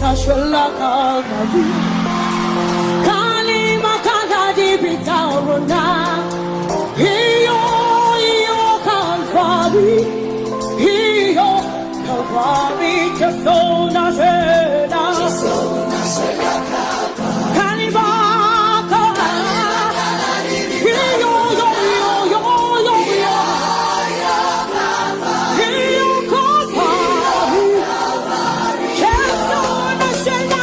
Nashwala Kalvari Kalima Kaladi Bitauruna Hiyo Kalvari Hiyo Kalvari Jasona Sheda Kalima Kalvari Hiyo Yo Yo Yo Yo Yo Hiyo Kalvari Jasona Sheda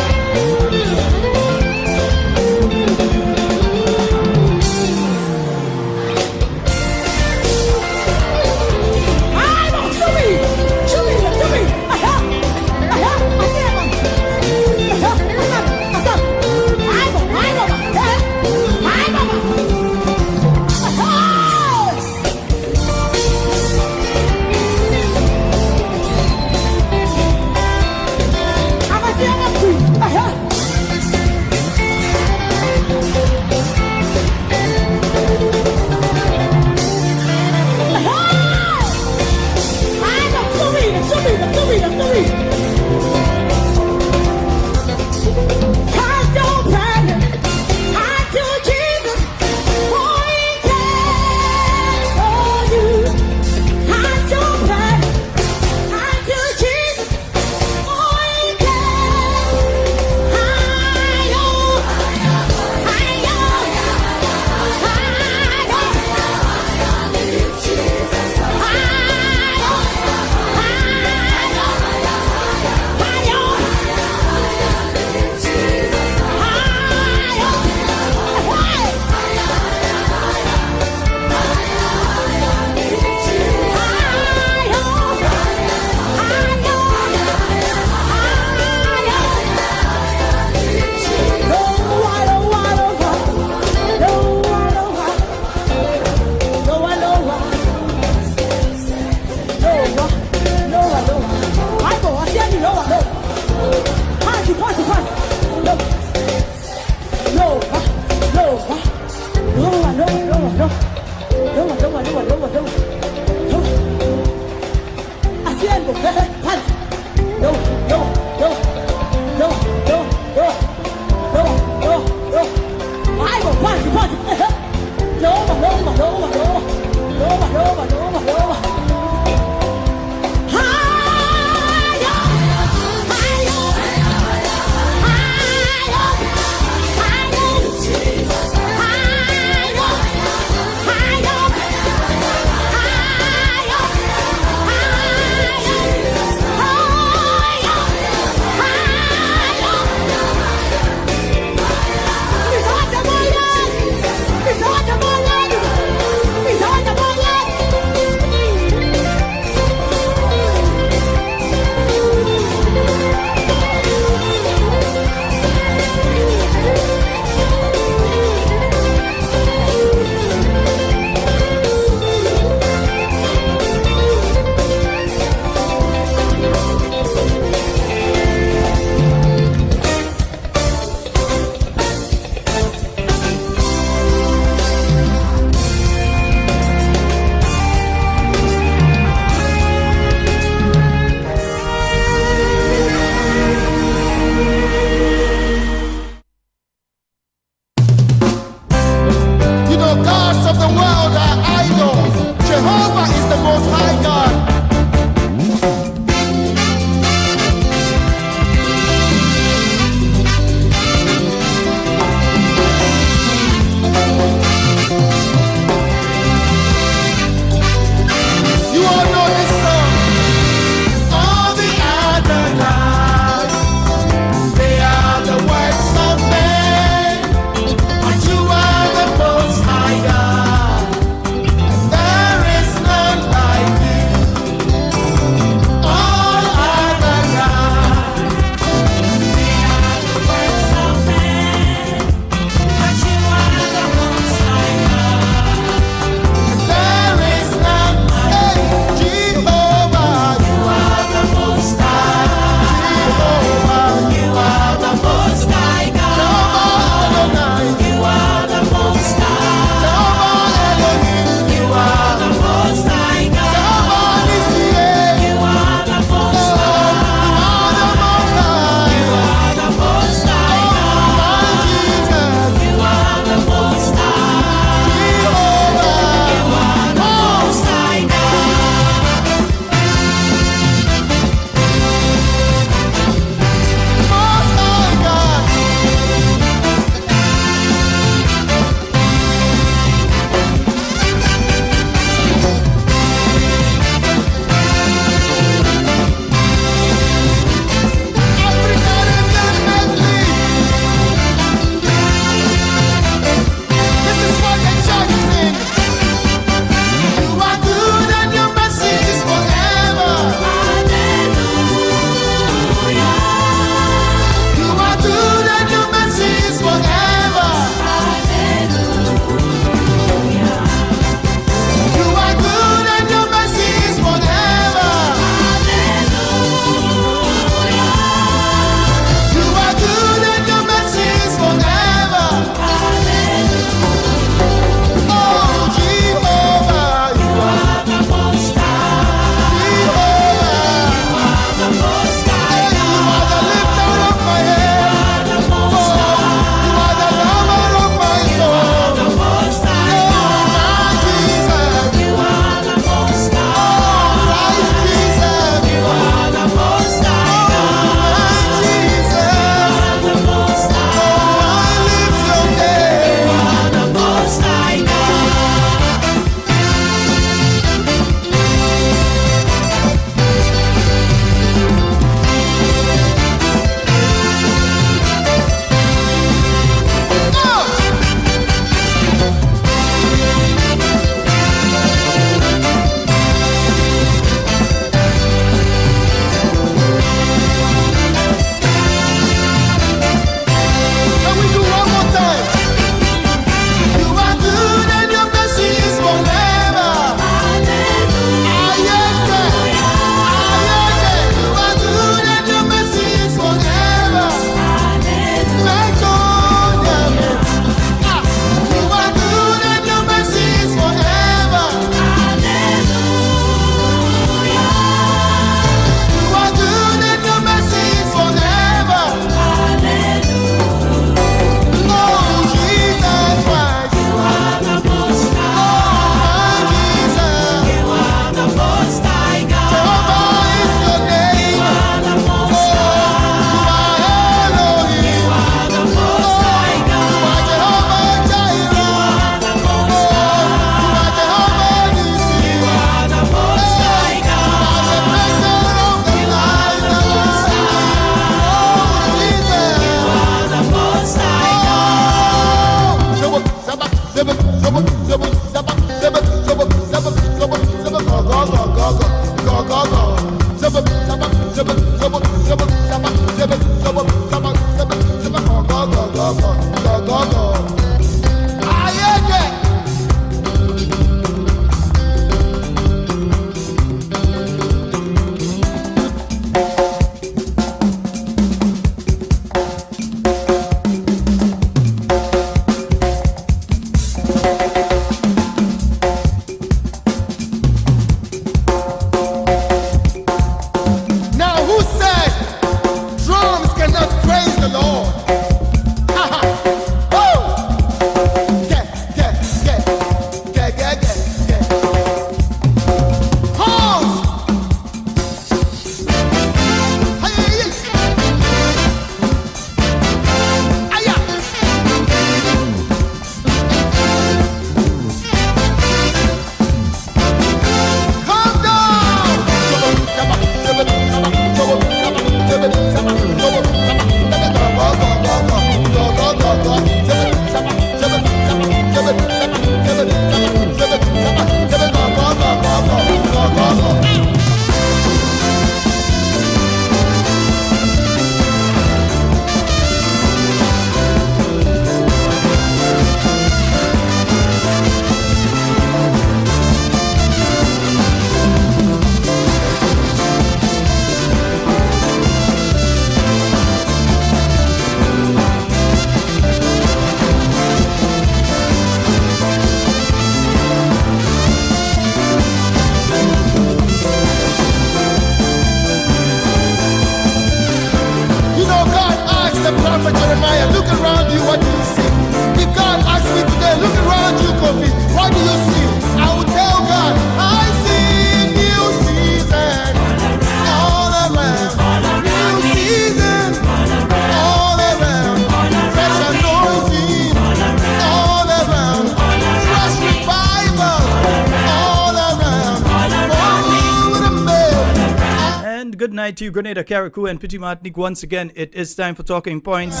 Night to you, Grenada, Carriacou, and Petit Martinique. Once again, it is time for Talking Points.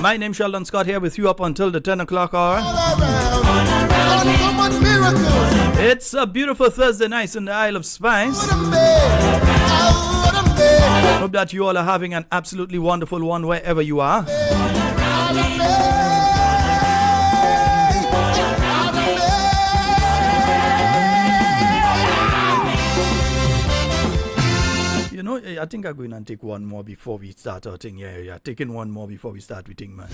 My name is Sheldon Scott, here with you up until the 10 o'clock hour. It's a beautiful Thursday night in the Isle of Spice. Hope that you all are having an absolutely wonderful one wherever you are. You know, I think I'm going to take one more before we start our thing. Yeah. Taking one more before we start with thing, man.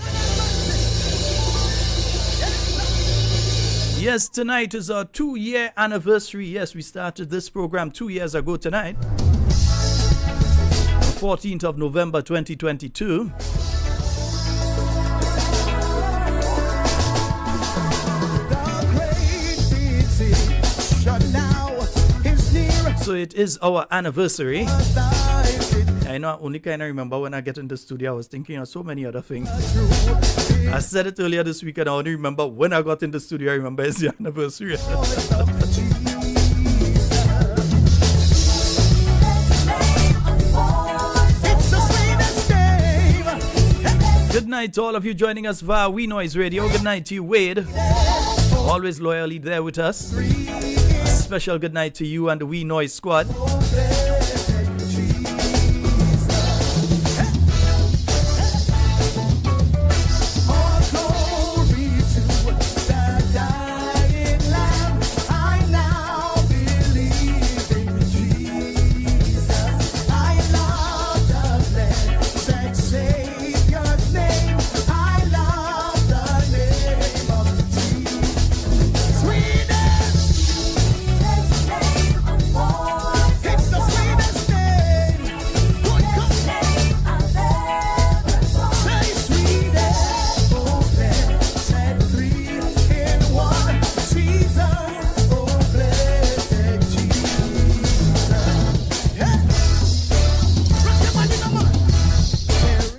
Yes, tonight is our 2-year anniversary. Yes, we started this program 2 years ago tonight. 14th of November 2022. So it is our anniversary. I know I only kind of remember when I get in the studio, I was thinking of so many other things. I said it earlier this week and I only remember when I got in the studio, I remember it's the anniversary. Good night to all of you joining us via We Noise Radio. Good night to you, Wade. Always loyally there with us. Special good night to you and the We Noise squad.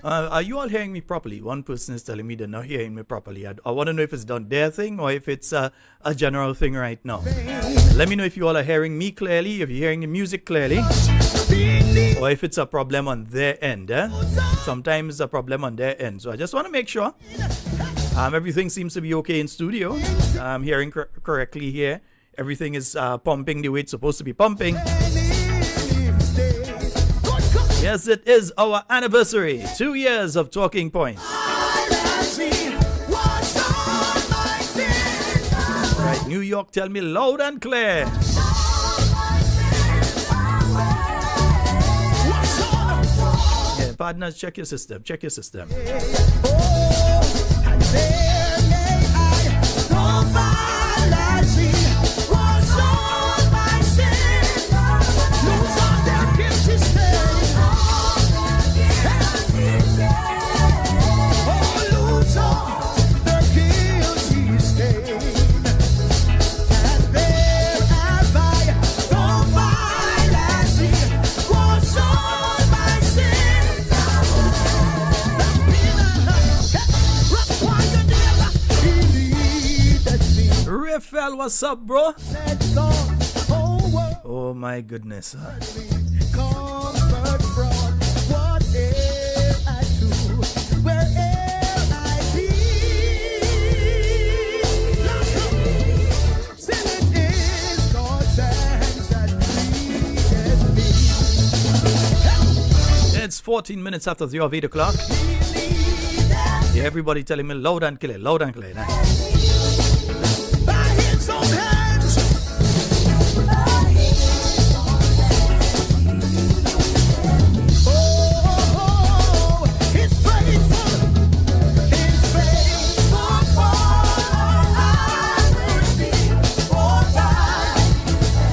Are you all hearing me properly? One person is telling me they're not hearing me properly. I want to know if it's done their thing or if it's a general thing right now. Let me know if you all are hearing me clearly, if you're hearing the music clearly, or if it's a problem on their end. Sometimes it's a problem on their end. So I just want to make sure. Everything seems to be okay in studio. I'm hearing correctly here. Everything is pumping the way it's supposed to be pumping. Yes, it is our anniversary. 2 years of Talking Points. Right, New York, tell me loud and clear. Yeah, partners, check your system. Check your system. Raphael, what's up, bro? Oh my goodness. It's 14 minutes after the hour of 8 o'clock. Yeah, everybody telling me loud and clear, loud and clear.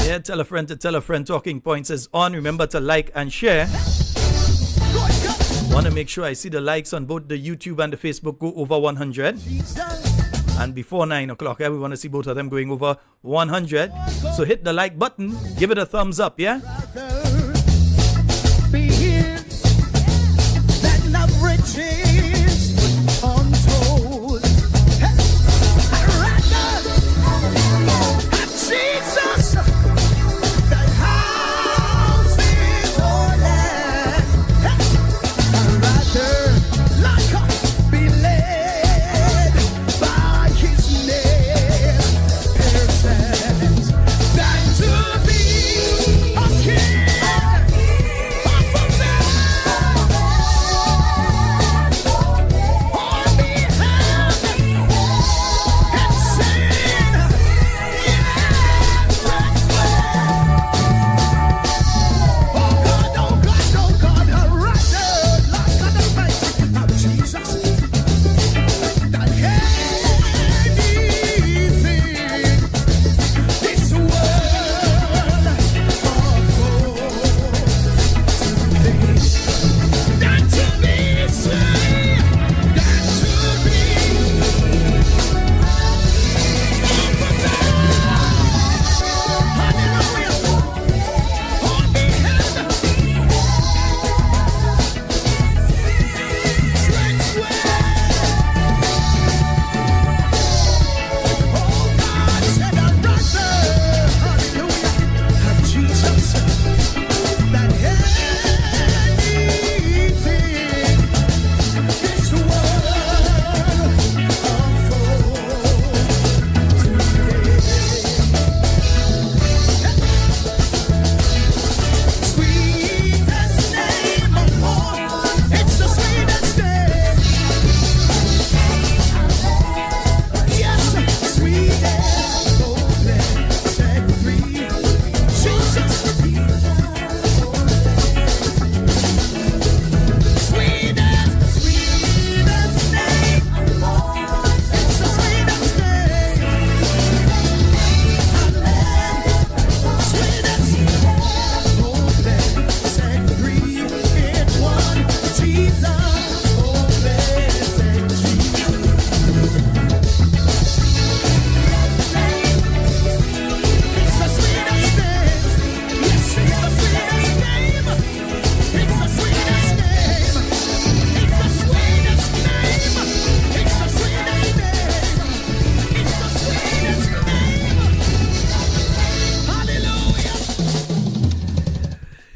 Yeah, tell a friend to tell a friend. Talking Points is on. Remember to like and share. Want to make sure I see the likes on both the YouTube and the Facebook go over 100. And before 9 o'clock, we want to see both of them going over 100. So hit the like button, give it a thumbs up, yeah?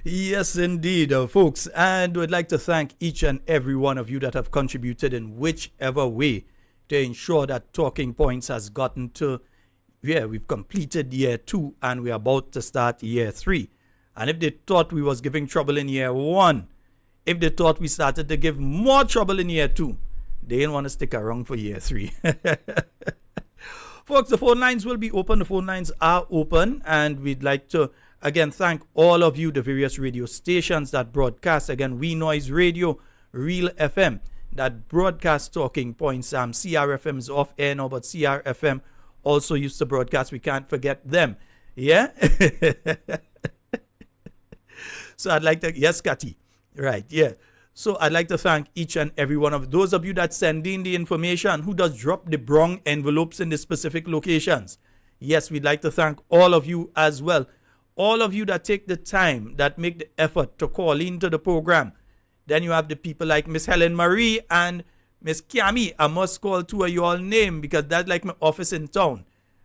Yes, indeed, folks. And we'd like to thank each and every one of you that have contributed in whichever way to ensure that Talking Points has gotten to, we've completed year 2 and we're about to start year 3. And if they thought we was giving trouble in year 1, if they thought we started to give more trouble in year 2, they didn't want to stick around for year 3. Folks, the phone lines will be open. The phone lines are open, and we'd like to, again, thank all of you, the various radio stations that broadcast. Again, We Noise Radio, Real FM, that broadcast Talking Points. CRFM is off air now, but CRFM also used to broadcast. We can't forget them. Yeah? So I'd like to, yes, Cathy. Right, yeah. So I'd like to thank each and every one of those of you that send in the information, who does drop the brown envelopes in the specific locations. Yes, we'd like to thank all of you as well. All of you that take the time, that make the effort to call into the program. Then you have the people like Miss Helen Marie and Miss Kiami. I must call two of you all name because that's like my office in town.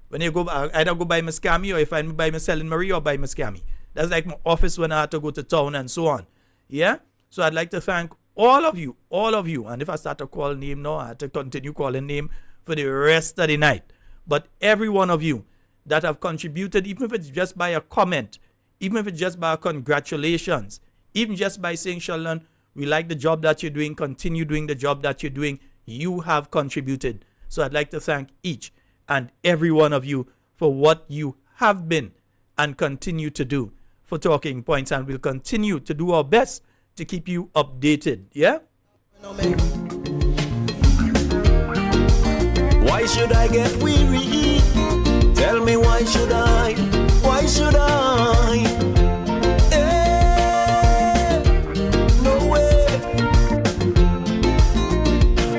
When you go, either go by Miss Kiami, or if I by Miss Helen Marie or by Miss Kiami. That's like my office when I had to go to town and so on. Yeah? So I'd like to thank all of you. And if I start to call name now, I have to continue calling name for the rest of the night. But every one of you that have contributed, even if it's just by a comment, even if it's just by a congratulations, even just by saying, Sheldon, we like the job that you're doing, continue doing the job that you're doing, you have contributed. So I'd like to thank each and every one of you for what you have been and continue to do for Talking Points, and we'll continue to do our best to keep you updated. Yeah? Why should I get weary? Tell me, why should I? Why should I? No way.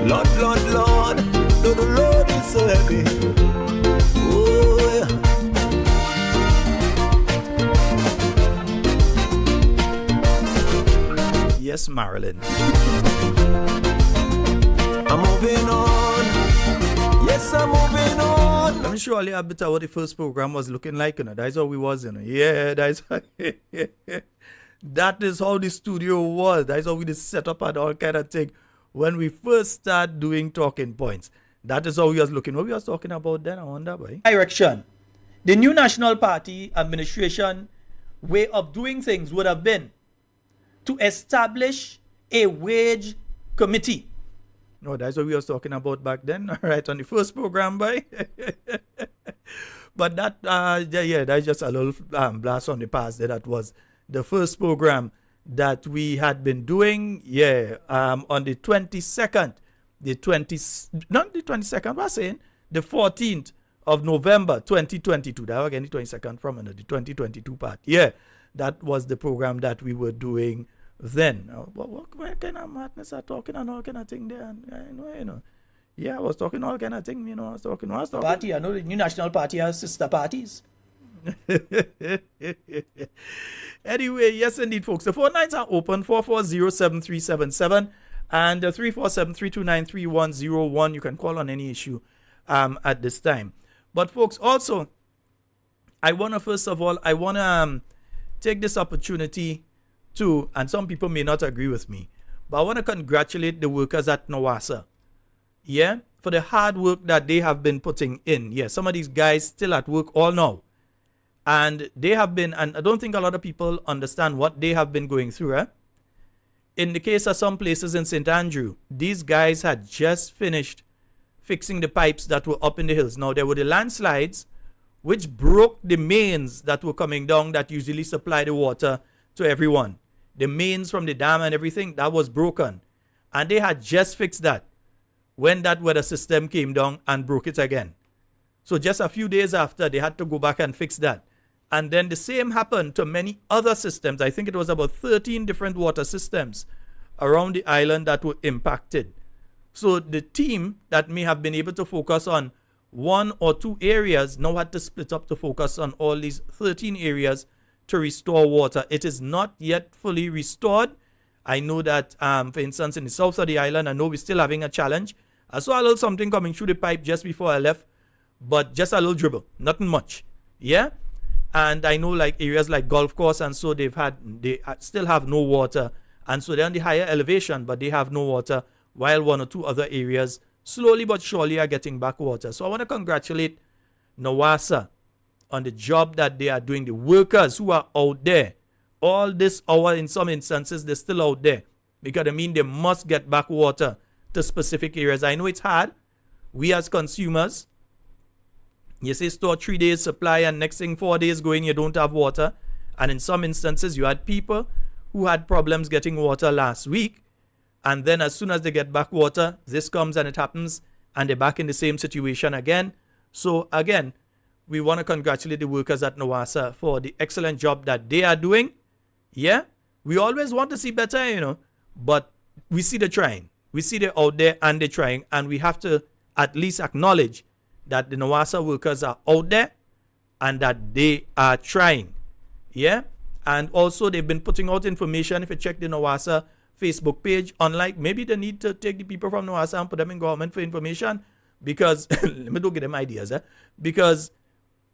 Lord, the Lord is so heavy. Oh, yeah. Yes, Marilyn. I'm moving on. Yes, I'm moving on. Let me show you a bit of what the first program was looking like. That's how we was, Yeah, that's how, that is how the studio was. That's how we just set up and all kind of thing. When we first start doing Talking Points, that is how we was looking. What we was talking about then, I wonder, boy. Direction. The new National Party administration way of doing things would have been to establish a wage committee. No, that's what we was talking about back then, all right, on the first program, boy. But that, that's just a little blast on the past. That was the first program that we had been doing, on the 22nd, not the 22nd, we're saying the 14th of November, 2022. That was again the 22nd from the 2022 part. Yeah, that was the program that we were doing then. What kind of madness are talking and all kind of thing there? Yeah, I was talking all kind of thing, I was talking. Party, I know the new National Party has sister parties. Anyway, yes indeed, folks. The phone lines are open, 440-7377 and 347-329-3101. You can call on any issue at this time. But folks, also, I want to take this opportunity to, and some people may not agree with me, but I want to congratulate the workers at NAWASA, for the hard work that they have been putting in. Yeah, some of these guys still at work all now. And they have been, and I don't think a lot of people understand what they have been going through. In the case of some places in St. Andrew, these guys had just finished fixing the pipes that were up in the hills. Now, there were the landslides which broke the mains that were coming down that usually supply the water to everyone. The mains from the dam and everything, that was broken. And they had just fixed that when that weather system came down and broke it again. So just a few days after, they had to go back and fix that. And then the same happened to many other systems. I think it was about 13 different water systems around the island that were impacted. So the team that may have been able to focus on one or two areas now had to split up to focus on all these 13 areas to restore water. It is not yet fully restored. I know that, for instance, in the south of the island, I know we're still having a challenge. I saw a little something coming through the pipe just before I left, but just a little dribble, nothing much. Yeah? And I know like areas like golf course and so they still have no water. And so they're on the higher elevation, but they have no water, while one or two other areas slowly but surely are getting back water. So I want to congratulate NAWASA on the job that they are doing. The workers who are out there, all this hour, in some instances, they're still out there. Because I mean, they must get back water to specific areas. I know it's hard. We as consumers, you say store 3 days supply and next thing 4 days going, you don't have water. And in some instances, you had people who had problems getting water last week. And then as soon as they get back water, this comes and it happens and they're back in the same situation again. So again, we want to congratulate the workers at NAWASA for the excellent job that they are doing. Yeah, we always want to see better, but we see they're trying. We see they're out there and they're trying, and we have to at least acknowledge that the NAWASA workers are out there and that they are trying. Yeah, and also they've been putting out information. If you check the NAWASA Facebook page, unlike maybe they need to take the people from NAWASA and put them in government for information, because let me don't give them ideas, because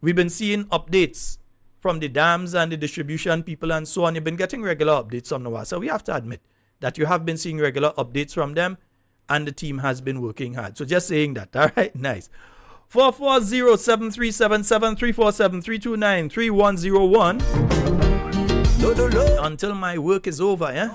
we've been seeing updates from the dams and the distribution people and so on. You've been getting regular updates from NAWASA. We have to admit that you have been seeing regular updates from them, and the team has been working hard. So just saying that. All right, nice. 440-7377-347-329-3101. Until my work is over, yeah?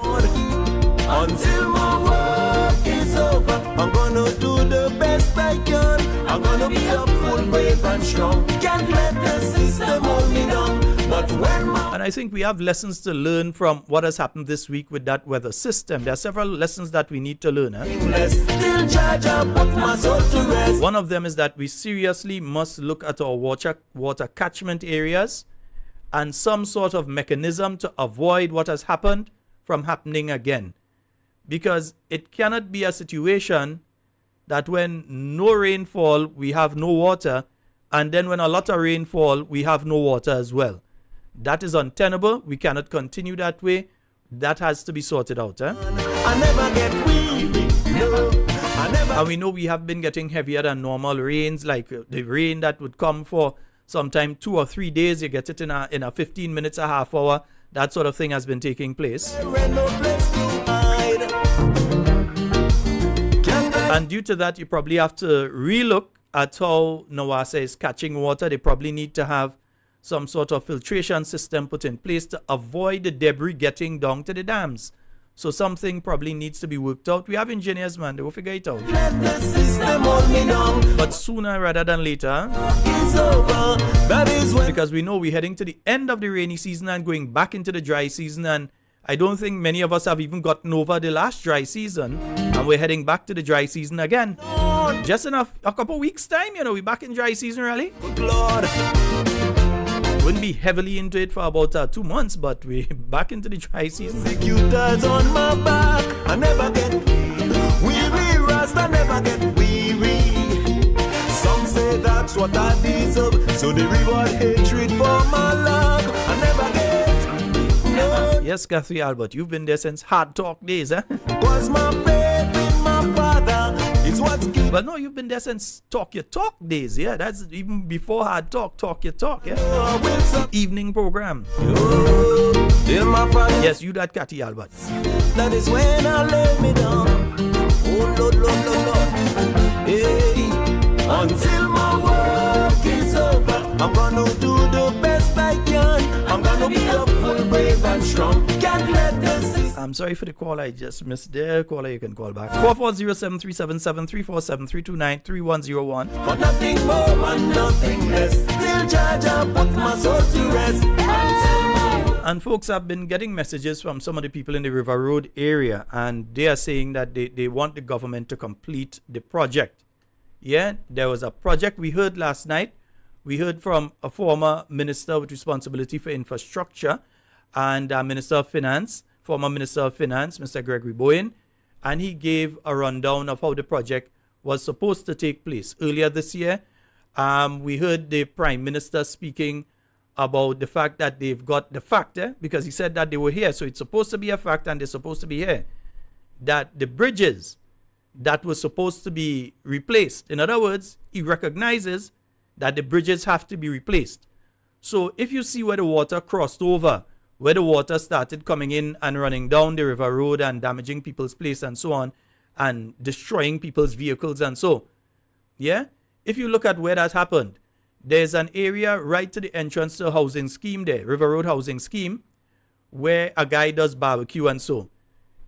Until my work is over, I'm gonna do the best I can. I'm gonna be up full, brave and strong. Can't let the system hold me down. But when and I think we have lessons to learn from what has happened this week with that weather system. There are several lessons that we need to learn. One of them is that we seriously must look at our water catchment areas and some sort of mechanism to avoid what has happened from happening again. Because it cannot be a situation that when no rainfall, we have no water, and then when a lot of rainfall, we have no water as well. That is untenable. We cannot continue that way. That has to be sorted out. I never get weary. No, and we know we have been getting heavier than normal rains, like the rain that would come for sometime 2 or 3 days. You get it in a 15 minutes, a half hour. That sort of thing has been taking place. And due to that, you probably have to relook at how NAWASA is catching water. They probably need to have some sort of filtration system put in place to avoid the debris getting down to the dams. So something probably needs to be worked out. We have engineers, man. They will figure it out. But sooner rather than later, because we know we're heading to the end of the rainy season and going back into the dry season, and I don't think many of us have even gotten over the last dry season, and we're heading back to the dry season again. Just in a couple weeks' time, we're back in dry season, really. Wouldn't be heavily into it for about 2 months, but we're back into the dry season. On my back, I never get weary, Rasta never get weary. Some say that's what I deserve, so they reward hatred for my love. I never get. Yes, Cathy Albert, you've been there since Hard Talk days, eh? Was my faith in my father is what's given. But no, you've been there since Talk Your Talk days, yeah? That's even before Hard Talk, Talk Your Talk, yeah? Evening program. Yes, you that Cathy Albert. That is when I lay me down. Oh, Lord, Lord, Lord, Lord. Hey, until my work is over, I'm gonna do the best I can. I'm gonna be up full, brave and strong. Can't let this. I'm sorry for the call I just missed there. Caller, you can call back. 440-7377-347-329-3101. For nothing more and nothing less. Till Jaja put my soul to rest. And folks have been getting messages from some of the people in the River Road area, and they are saying that they want the government to complete the project. Yeah, there was a project we heard last night. We heard from a former minister with responsibility for infrastructure and former Minister of Finance, Mr. Gregory Bowen, and he gave a rundown of how the project was supposed to take place. Earlier this year, we heard the Prime Minister speaking about the fact that they've got the fact, because he said that they were here, so it's supposed to be a fact and they're supposed to be here, that the bridges that were supposed to be replaced, in other words, he recognizes that the bridges have to be replaced. So if you see where the water crossed over, where the water started coming in and running down the river road and damaging people's place and so on, and destroying people's vehicles and so. Yeah? If you look at where that happened, there's an area right to the entrance to the housing scheme there, River Road Housing Scheme, where a guy does barbecue and so.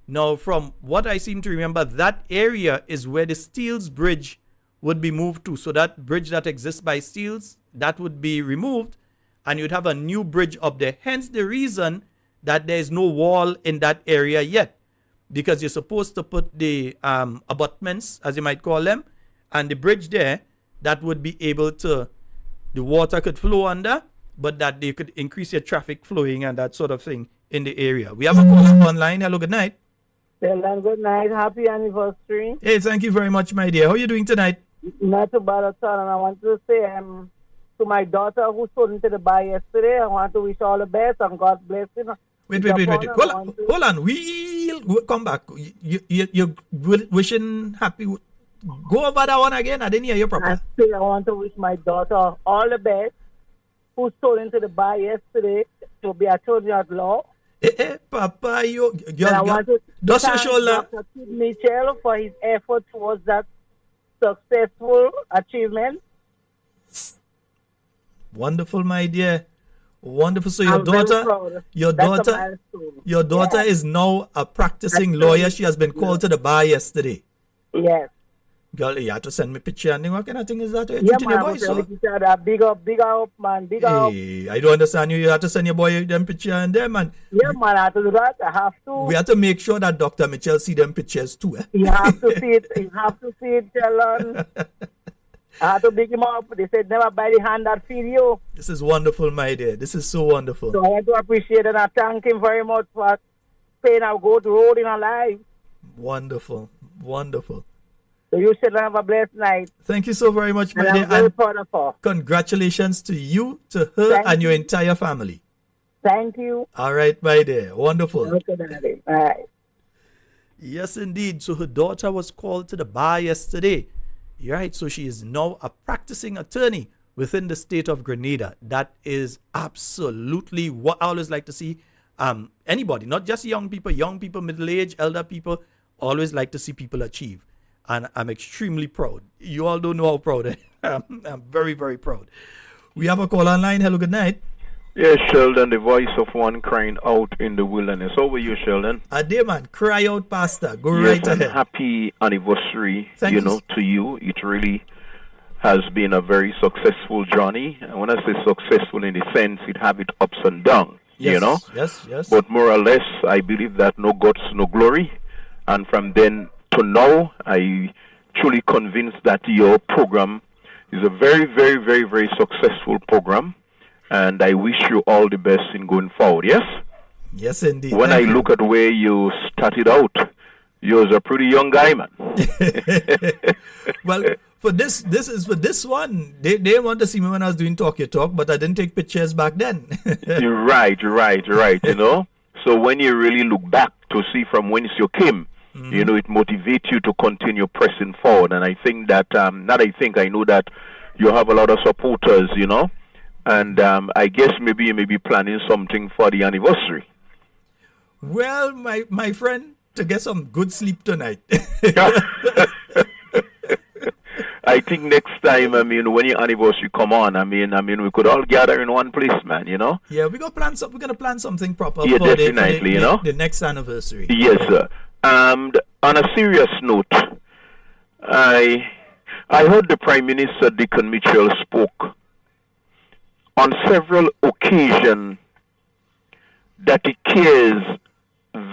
Now, from what I seem to remember, that area is where the Steels Bridge would be moved to. So that bridge that exists by Steels, that would be removed, and you'd have a new bridge up there. Hence the reason that there is no wall in that area yet, because you're supposed to put the abutments, as you might call them, and the bridge there that would be able to, the water could flow under, but that they could increase your traffic flowing and that sort of thing in the area. We have a caller online. Hello, good night. Sheldon, good night. Happy anniversary. Hey, thank you very much, my dear. How are you doing tonight? Not too bad at all. And I want to say to my daughter who sold into the bar yesterday, I want to wish all the best and God bless you. Wait. Hold on. We'll come back. You're wishing happy. Go over that one again. I didn't hear you properly. I want to wish my daughter all the best who sold into the bar yesterday to be a children at law. Papa, you want to dust your thank shoulder. Dr. Mitchell for his effort towards that successful achievement. Wonderful, my dear. Wonderful. So I'm very proud. your daughter is now a practicing lawyer. She has been called to the bar yesterday. Yes. Girl, you have to send me a picture and what kind of thing is that? Yeah, man, your boy, so? Big up, man. Big up. I don't understand you. You have to send your boy them picture and them, man. Yeah, man, I have to do that. I have to. We have to make sure that Dr. Mitchell see them pictures too. You have to see it. You have to see it, Sheldon. I have to big him up. They said never by the hand that feed you. This is wonderful, my dear. This is so wonderful. So I want to appreciate it and I thank him very much for paying our good road in our life. Wonderful. Wonderful. So you should have a blessed night. Thank you so very much, my dear. I'm very proud of her. Congratulations to you, to her, and your entire family. Thank you. All right, my dear. Wonderful. Okay, darling. All right. Yes, indeed. So her daughter was called to the bar yesterday. You're right. So she is now a practicing attorney within the state of Grenada. That is absolutely what I always like to see. Anybody, not just young people, middle-aged, elder people, always like to see people achieve. And I'm extremely proud. You all don't know how proud I am. I'm very, very proud. We have a call online. Hello, good night. Yes, Sheldon, the voice of one crying out in the wilderness. How are you, Sheldon? A day, man. Cry out, Pastor. Go yes, right and ahead. Happy anniversary, Thank you. To you. It really has been a very successful journey. And when I say successful in the sense, it have its ups and downs, Yes. But more or less, I believe that no gods, no glory. And from then to now, I truly convinced that your program is a very, very, very, very successful program, and I wish you all the best in going forward. Yes? Yes, indeed. When I look at where you started out, you're a pretty young guy, man. Well, for this one, they want to see me when I was doing Talk Your Talk, but I didn't take pictures back then. You're right. So when you really look back to see from whence you came, it motivates you to continue pressing forward. And I think that, I know that you have a lot of supporters, and I guess maybe you may be planning something for the anniversary. Well, my friend, to get some good sleep tonight. I think next time, when your anniversary come on, we could all gather in one place, man, Yeah, we're gonna plan something proper yeah, for definitely, the next anniversary. Yes, sir. And on a serious note, I heard the Prime Minister, Deacon Mitchell, spoke on several occasions that he cares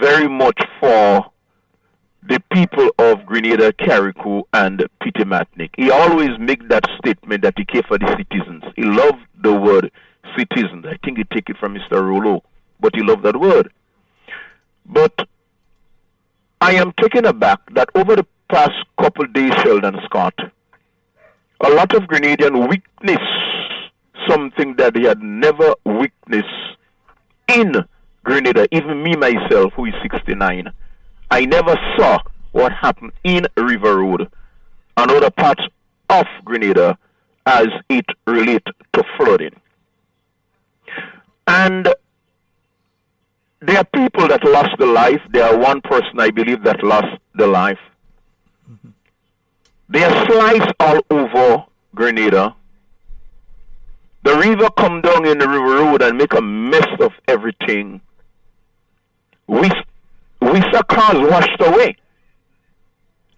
very much for the people of Grenada, Carriacou, and Pitimatnik. He always make that statement that he cares for the citizens. He loved the word citizens. I think he take it from Mr. Rollo, but he loved that word. But I am taken aback that over the past couple days, Sheldon Scott, a lot of Grenadians witnessed something that they had never witnessed in Grenada. Even me, myself, who is 69, I never saw what happened in River Road and other parts of Grenada as it relates to flooding. And there are people that lost their life. There are one person, I believe, that lost their life. There are slides all over Grenada. The river come down in the river road and make a mess of everything. We saw cars washed away.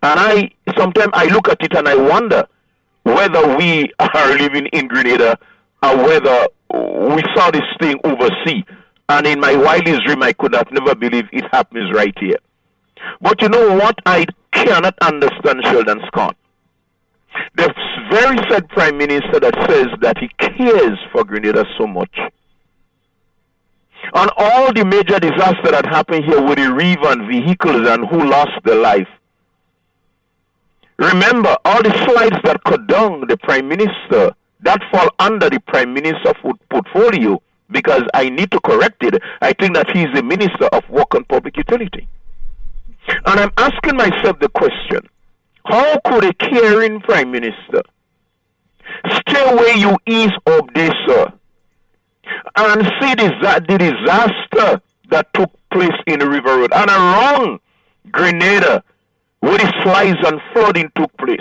And sometimes I look at it and I wonder whether we are living in Grenada or whether we saw this thing overseas. And in my wildest dream, I could have never believed it happens right here. But you know what I cannot understand, Sheldon Scott? The very said Prime Minister that says that he cares for Grenada so much. On all the major disasters that happened here with the river and vehicles and who lost their life. Remember, all the slides that cut down the Prime Minister, that fall under the Prime Minister's portfolio, because I need to correct it. I think that he's the Minister of Work and Public Utility. And I'm asking myself the question, how could a caring Prime Minister stay where you is up there, sir, and see the disaster that took place in the River Road and around Grenada where the slides and flooding took place?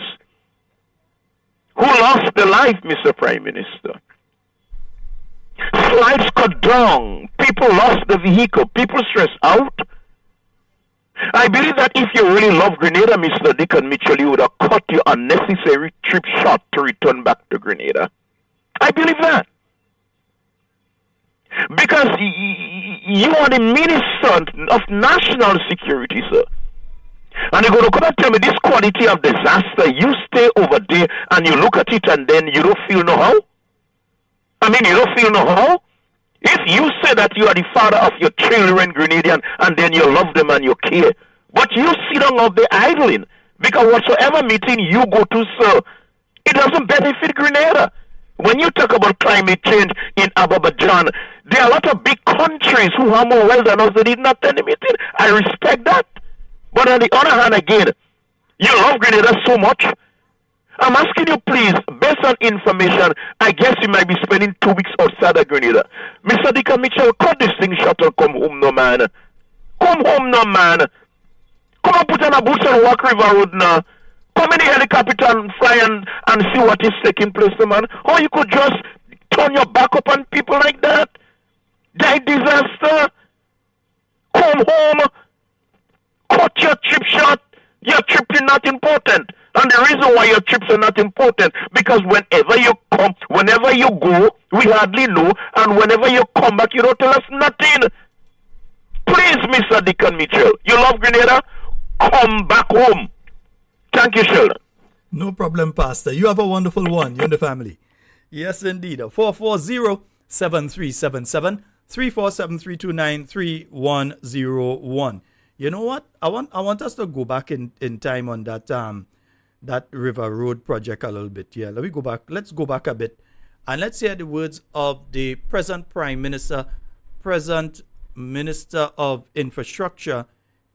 Who lost their life, Mr. Prime Minister? Slides cut down. People lost the vehicle. People stressed out. I believe that if you really love Grenada, Mr. Deacon Mitchell, you would have cut your unnecessary trip short to return back to Grenada. I believe that. Because you are the Minister of National Security, sir. And you're going to come and tell me this quality of disaster, you stay over there and you look at it and then you don't feel no how? I mean, you don't feel no how? If you say that you are the father of your children, Grenadian, and then you love them and you care, but you sit down out there idling, because whatsoever meeting you go to, sir, it doesn't benefit Grenada. When you talk about climate change in Azerbaijan, there are a lot of big countries who are more well than us that did not attend the meeting. I respect that. But on the other hand, again, you love Grenada so much. I'm asking you, please, based on information, I guess you might be spending 2 weeks outside of Grenada. Mr. Deacon Mitchell, cut this thing short and come home, no man. Come home, no man. Come and put on a boots and walk River Road now. Come in the helicopter and fly and see what is taking place, no man. Or you could just turn your back up on people like that. Die disaster. Come home. Cut your trip short. Your trip is not important. And the reason why your trips are not important, because whenever you come, whenever you go, we hardly know, and whenever you come back, you don't tell us nothing. Please, Mr. Deacon Mitchell, you love Grenada? Come back home. Thank you, Sheldon. No problem, Pastor. You have a wonderful one. You and the family. Yes, indeed. 440-7377 347-329-3101. You know what? I want us to go back in time on that River Road project a little bit. Yeah, let me go back. Let's go back a bit. And let's hear the words of the present Prime Minister, present Minister of Infrastructure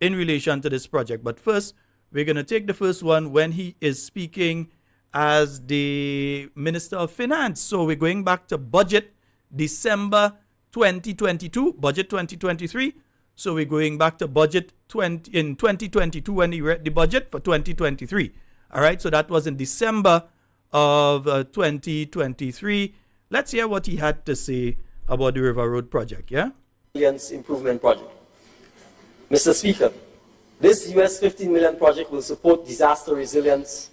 in relation to this project. But first, we're going to take the first one when he is speaking as the Minister of Finance. So we're going back to budget December 2022, budget 2023. So we're going back to budget in 2022 when he read the budget for 2023. All right, so that was in December of 2023. Let's hear what he had to say about the River Road project, yeah? Resilience Improvement Project. Mr. Speaker, this US $15 million project will support disaster resilient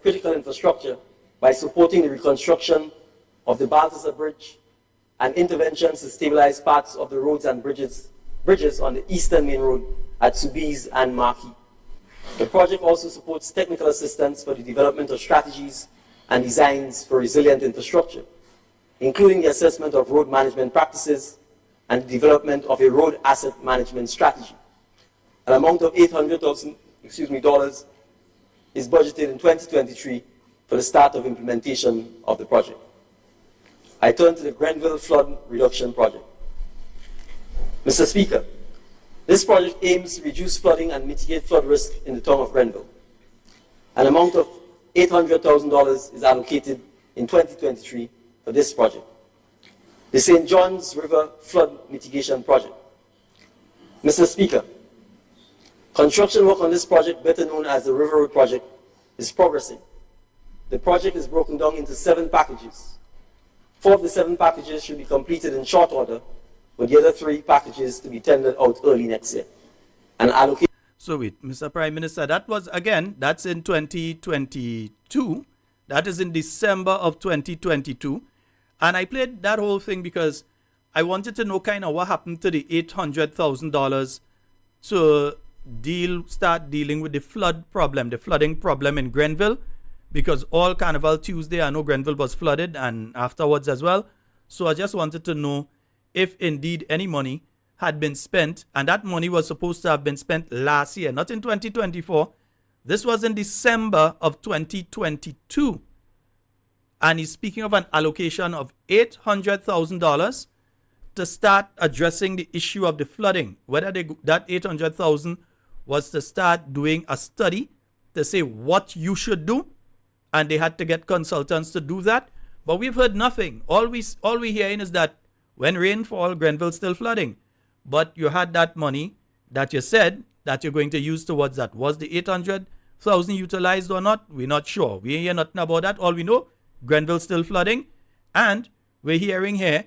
critical infrastructure by supporting the reconstruction of the Balthazar Bridge and interventions to stabilize parts of the roads and bridges on the Eastern Main Road at Soubise and Marquis. The project also supports technical assistance for the development of strategies and designs for resilient infrastructure, including the assessment of road management practices and the development of a road asset management strategy. An amount of $800,000 is budgeted in 2023 for the start of implementation of the project. I turn to the Grenville Flood Reduction Project. Mr. Speaker, this project aims to reduce flooding and mitigate flood risk in the town of Grenville. An amount of $800,000 is allocated in 2023 for this project. The St. John's River Flood Mitigation Project. Mr. Speaker, Construction work on this project, better known as the River Road Project, is progressing. The project is broken down into 7 packages. 4 of the 7 packages should be completed in short order, with the other 3 packages to be tendered out early next year. And allocate. So wait, Mr. Prime Minister, that was, again, that's in 2022. That is in December of 2022. And I played that whole thing because I wanted to know kind of what happened to the $800,000 to start dealing with the flooding problem in Grenville, because all Carnival Tuesday, I know Grenville was flooded and afterwards as well. So I just wanted to know if indeed any money had been spent, and that money was supposed to have been spent last year, not in 2024. This was in December of 2022. And he's speaking of an allocation of $800,000 to start addressing the issue of the flooding. Whether that $800,000 was to start doing a study to say what you should do, and they had to get consultants to do that. But we've heard nothing. All we're hearing is that when rain falls, Grenville's still flooding. But you had that money that you said that you're going to use towards that. Was the $800,000 utilized or not? We're not sure. We hear nothing about that. All we know, Grenville's still flooding. And we're hearing here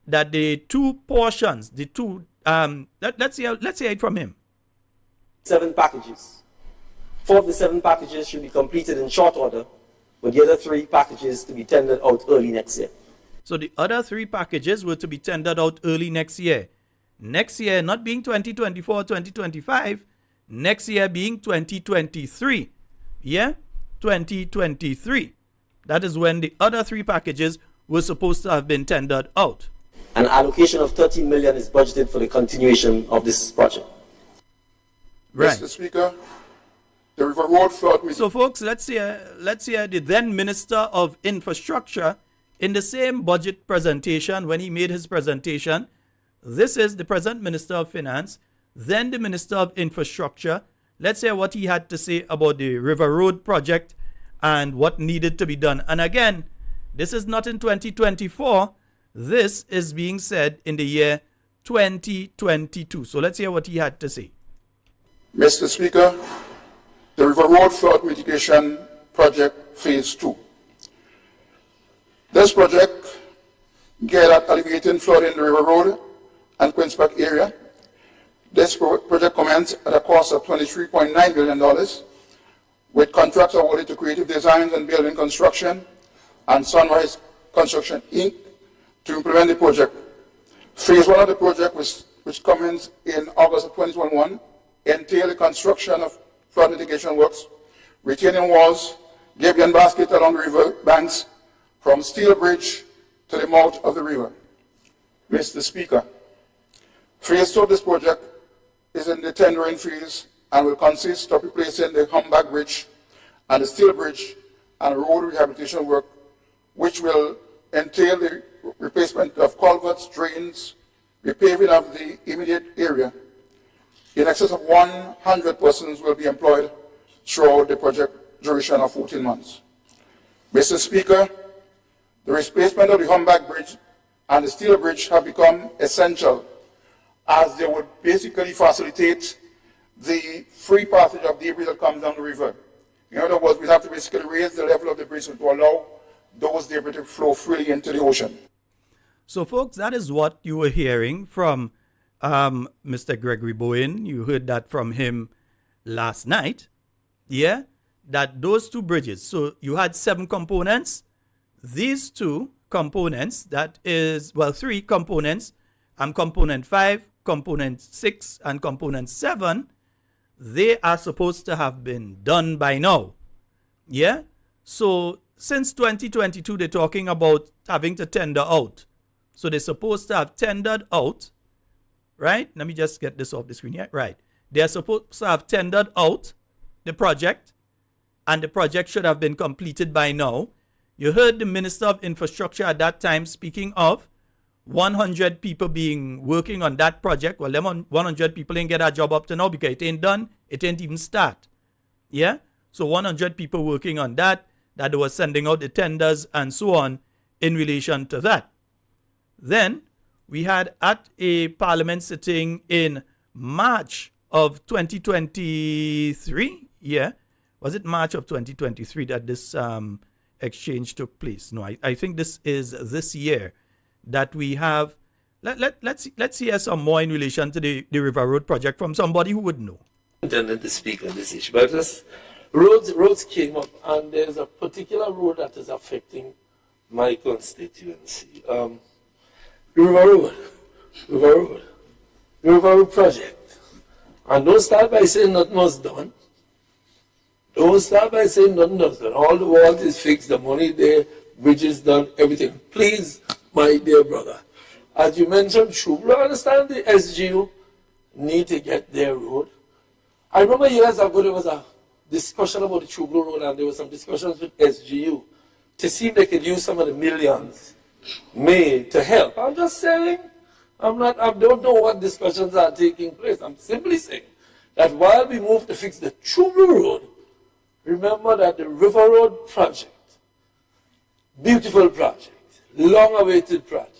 that the 2 portions, the 2, let's hear it from him. 7 packages. 4 of the 7 packages should be completed in short order, with the other 3 packages to be tendered out early next year. So the other 3 packages were to be tendered out early next year. Next year not being 2024, 2025, next year being 2023. Yeah, 2023. That is when the other 3 packages were supposed to have been tendered out. An allocation of $13 million is budgeted for the continuation of this project. Right. Mr. Speaker, the River Road flood. So folks, let's hear the then Minister of Infrastructure in the same budget presentation when he made his presentation. This is the present Minister of Finance, then the Minister of Infrastructure. Let's hear what he had to say about the River Road project and what needed to be done. And again, this is not in 2024. This is being said in the year 2022. So let's hear what he had to say. Mr. Speaker, the River Road Flood Mitigation Project Phase 2. This project geared at alleviating flooding in the River Road and Queen's Park area. This project commenced at a cost of $23.9 billion, with contracts awarded to Creative Designs and Building Construction and Sunrise Construction, Inc. to implement the project. Phase 1 of the project, which commenced in August of 2021, entailed the construction of flood mitigation works, retaining walls, gabion basket along the river banks, from Steel Bridge to the mouth of the river. Mr. Speaker, Phase 2 of this project is in the tendering phase and will consist of replacing the Humpback Bridge and the Steel Bridge and road rehabilitation work, which will entail the replacement of culverts, drains, repaving of the immediate area. In excess of 100 persons will be employed throughout the project duration of 14 months. Mr. Speaker, the replacement of the Humpback Bridge and the Steel Bridge have become essential, as they would basically facilitate the free passage of debris that comes down the river. In other words, we have to basically raise the level of the bridge to allow those debris to flow freely into the ocean. So folks, that is what you were hearing from Mr. Gregory Bowen. You heard that from him last night. Yeah, that those 2 bridges. So you had 7 components. These 2 components, that is, well, 3 components, component 5, component 6, and component 7, they are supposed to have been done by now. Yeah? So since 2022, they're talking about having to tender out. So they're supposed to have tendered out, right? Let me just get this off the screen here. Right. They're supposed to have tendered out the project, and the project should have been completed by now. You heard the Minister of Infrastructure at that time speaking of 100 people working on that project. Well, them 100 people ain't get a job up to now because it ain't done. It ain't even start. Yeah? So 100 people working on that they were sending out the tenders and so on in relation to that. Then we had at a parliament sitting in March of 2023. Yeah. Was it March of 2023 that this exchange took place? No, I think this is this year that we have. Let's hear some more in relation to the River Road project from somebody who would know. Intended to speak on this issue, but just roads came up, and there's a particular road that is affecting my constituency. River Road project. And don't start by saying nothing was done. Don't start by saying nothing was done. All the walls is fixed, the money there, bridges done, everything. Please, my dear brother, as you mentioned, Chublo, I understand the SGU need to get their road. I remember years ago there was a discussion about the Chublo Road, and there were some discussions with SGU to see if they could use some of the millions made to help. I'm just saying, I don't know what discussions are taking place. I'm simply saying that while we move to fix the Chublo Road, remember that the River Road project, beautiful project, long-awaited project,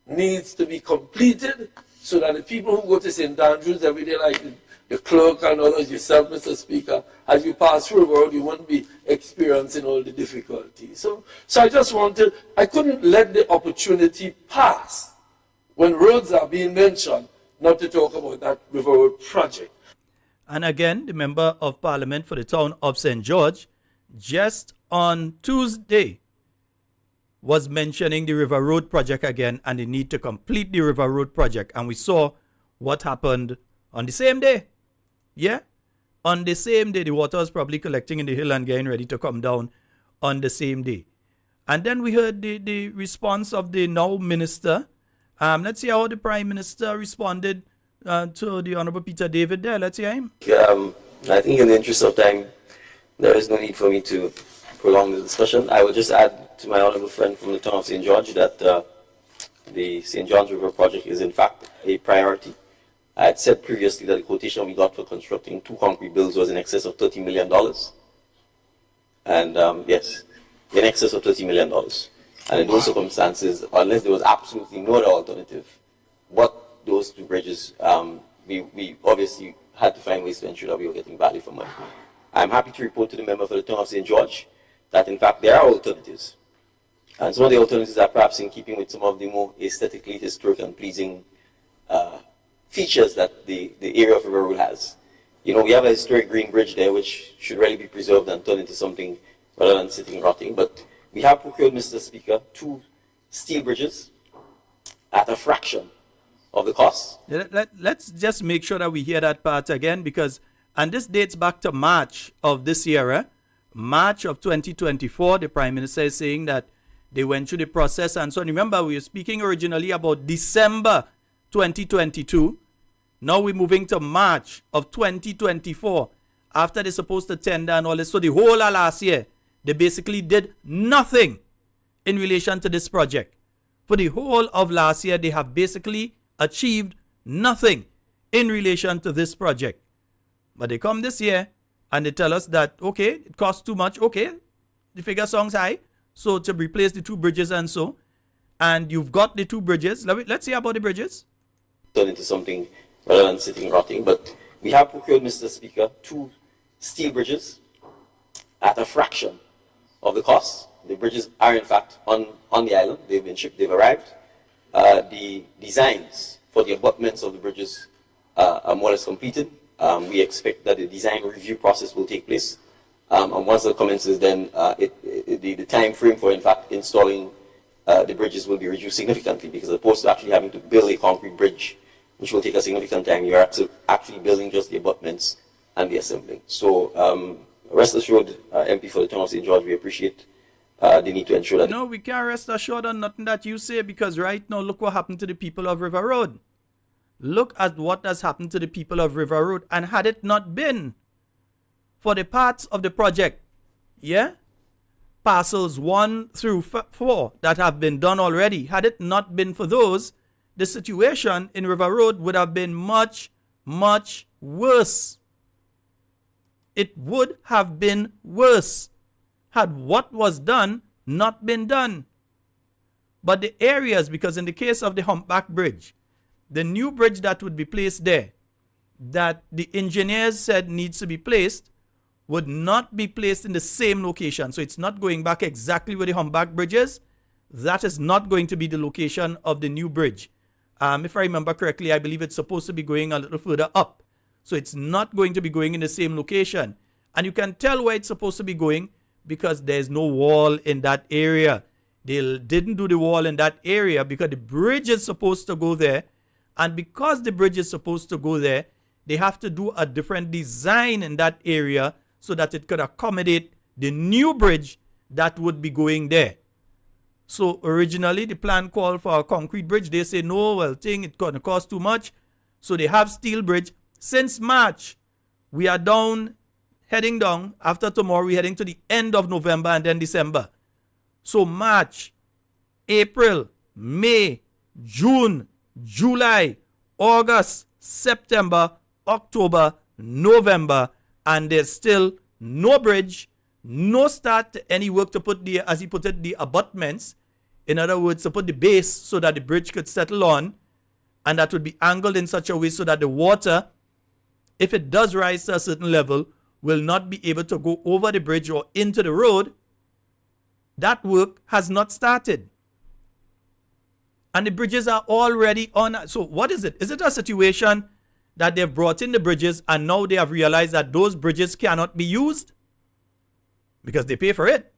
needs to be completed so that the people who go to St. Andrews every day, like the clerk and others, yourself, Mr. Speaker, as you pass through the road, you won't be experiencing all the difficulties. So I just wanted, I couldn't let the opportunity pass when roads are being mentioned, not to talk about that River Road project. And again, the Member of Parliament for the town of St. George, just on Tuesday, was mentioning the River Road project again and the need to complete the River Road project. And we saw what happened on the same day. Yeah? On the same day, the water was probably collecting in the hill and getting ready to come down on the same day. And then we heard the response of the now minister. Let's see how the Prime Minister responded to the Honorable Peter David there. Let's hear him. I think in the interest of time, there is no need for me to prolong the discussion. I will just add to my honorable friend from the town of St. George that the St. John's River project is in fact a priority. I had said previously that the quotation we got for constructing 2 concrete builds was in excess of $30 million. And yes, in excess of $30 million. And in those circumstances, unless there was absolutely no other alternative, what those 2 bridges, we obviously had to find ways to ensure that we were getting value for money. I'm happy to report to the member for the town of St. George that in fact there are alternatives. And some of the alternatives are perhaps in keeping with some of the more aesthetically historic and pleasing features that the area of River Road has. You know, we have a historic green bridge there which should really be preserved and turned into something rather than sitting rotting. But we have procured, Mr. Speaker, 2 steel bridges at a fraction of the cost. Let's just make sure that we hear that part again, because, and this dates back to March of this year, March of 2024, the Prime Minister is saying that they went through the process. And so remember, we were speaking originally about December 2022. Now we're moving to March of 2024 after they're supposed to tender and all this. So the whole of last year, they basically did nothing in relation to this project. For the whole of last year, they have basically achieved nothing in relation to this project. But they come this year and they tell us that, okay, it costs too much. Okay, the figure sounds high. So to replace the 2 bridges and so, and you've got the 2 bridges. Let's see about the bridges. Turn into something rather than sitting rotting. But we have procured, Mr. Speaker, 2 steel bridges at a fraction of the cost. The bridges are in fact on the island. They've been shipped, they've arrived. The designs for the abutments of the bridges are more or less completed. We expect that the design review process will take place. And once that commences, then the time frame for in fact installing the bridges will be reduced significantly, because as opposed to actually having to build a concrete bridge, which will take a significant time, you're actually building just the abutments and the assembling. So rest assured, MP for the town of St. George, we appreciate the need to ensure that... No, we can't rest assured on nothing that you say, because right now, look what happened to the people of River Road. Look at what has happened to the people of River Road. And had it not been for the parts of the project, yeah, parcels 1 through 4 that have been done already, had it not been for those, the situation in River Road would have been much, much worse. It would have been worse had what was done not been done. But the areas, because in the case of the Humpback Bridge, the new bridge that would be placed there, that the engineers said needs to be placed would not be placed in the same location. So it's not going back exactly where the humpback bridge is. That is not going to be the location of the new bridge. If I remember correctly, I believe it's supposed to be going a little further up. So it's not going to be going in the same location. And you can tell where it's supposed to be going because there's no wall in that area. They didn't do the wall in that area because the bridge is supposed to go there. And because the bridge is supposed to go there, they have to do a different design in that area so that it could accommodate the new bridge that would be going there. So originally the plan called for a concrete bridge. They say no, well, it's going to cost too much. So they have steel bridge. Since March, we are heading down. After tomorrow, we're heading to the end of November and then December. So March, April, May, June, July, August, September, October, November, and there's still no bridge, no start to any work to put the, as he put it, the abutments. In other words, to put the base so that the bridge could settle on, and that would be angled in such a way so that the water, if it does rise to a certain level, will not be able to go over the bridge or into the road. That work has not started. And the bridges are already on. So what is it? Is it a situation that they've brought in the bridges and now they have realized that those bridges cannot be used? Because they pay for it.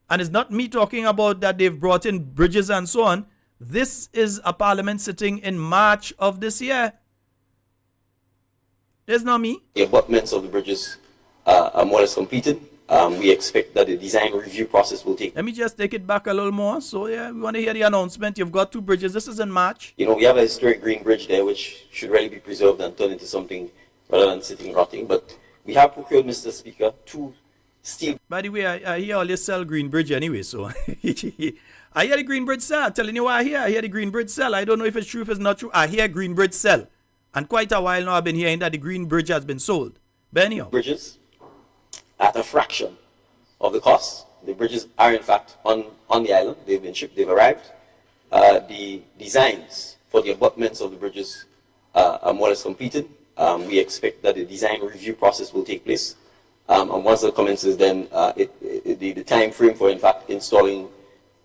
And it's not me talking about that they've brought in bridges and so on. This is a parliament sitting in March of this year. There's not me. The abutments of the bridges are more or less completed. We expect that the design review process will take. Let me just take it back a little more. So yeah, we want to hear the announcement. You've got 2 bridges. This is in March. You know, we have a historic green bridge there, which should really be preserved and turned into something rather than sitting rotting. But we have procured, Mr. Speaker, 2 steel. By the way, I hear all this sell green bridge anyway. So I hear the green bridge sell. I'm telling you what I hear. I hear the green bridge sell. I don't know if it's true, if it's not true. I hear green bridge sell. And quite a while now I've been hearing that the green bridge has been sold. But anyhow. Bridges at a fraction of the cost. The bridges are in fact on the island. They've been shipped, they've arrived. The designs for the abutments of the bridges are more or less completed. We expect that the design review process will take place. And once that commences, then the time frame for in fact installing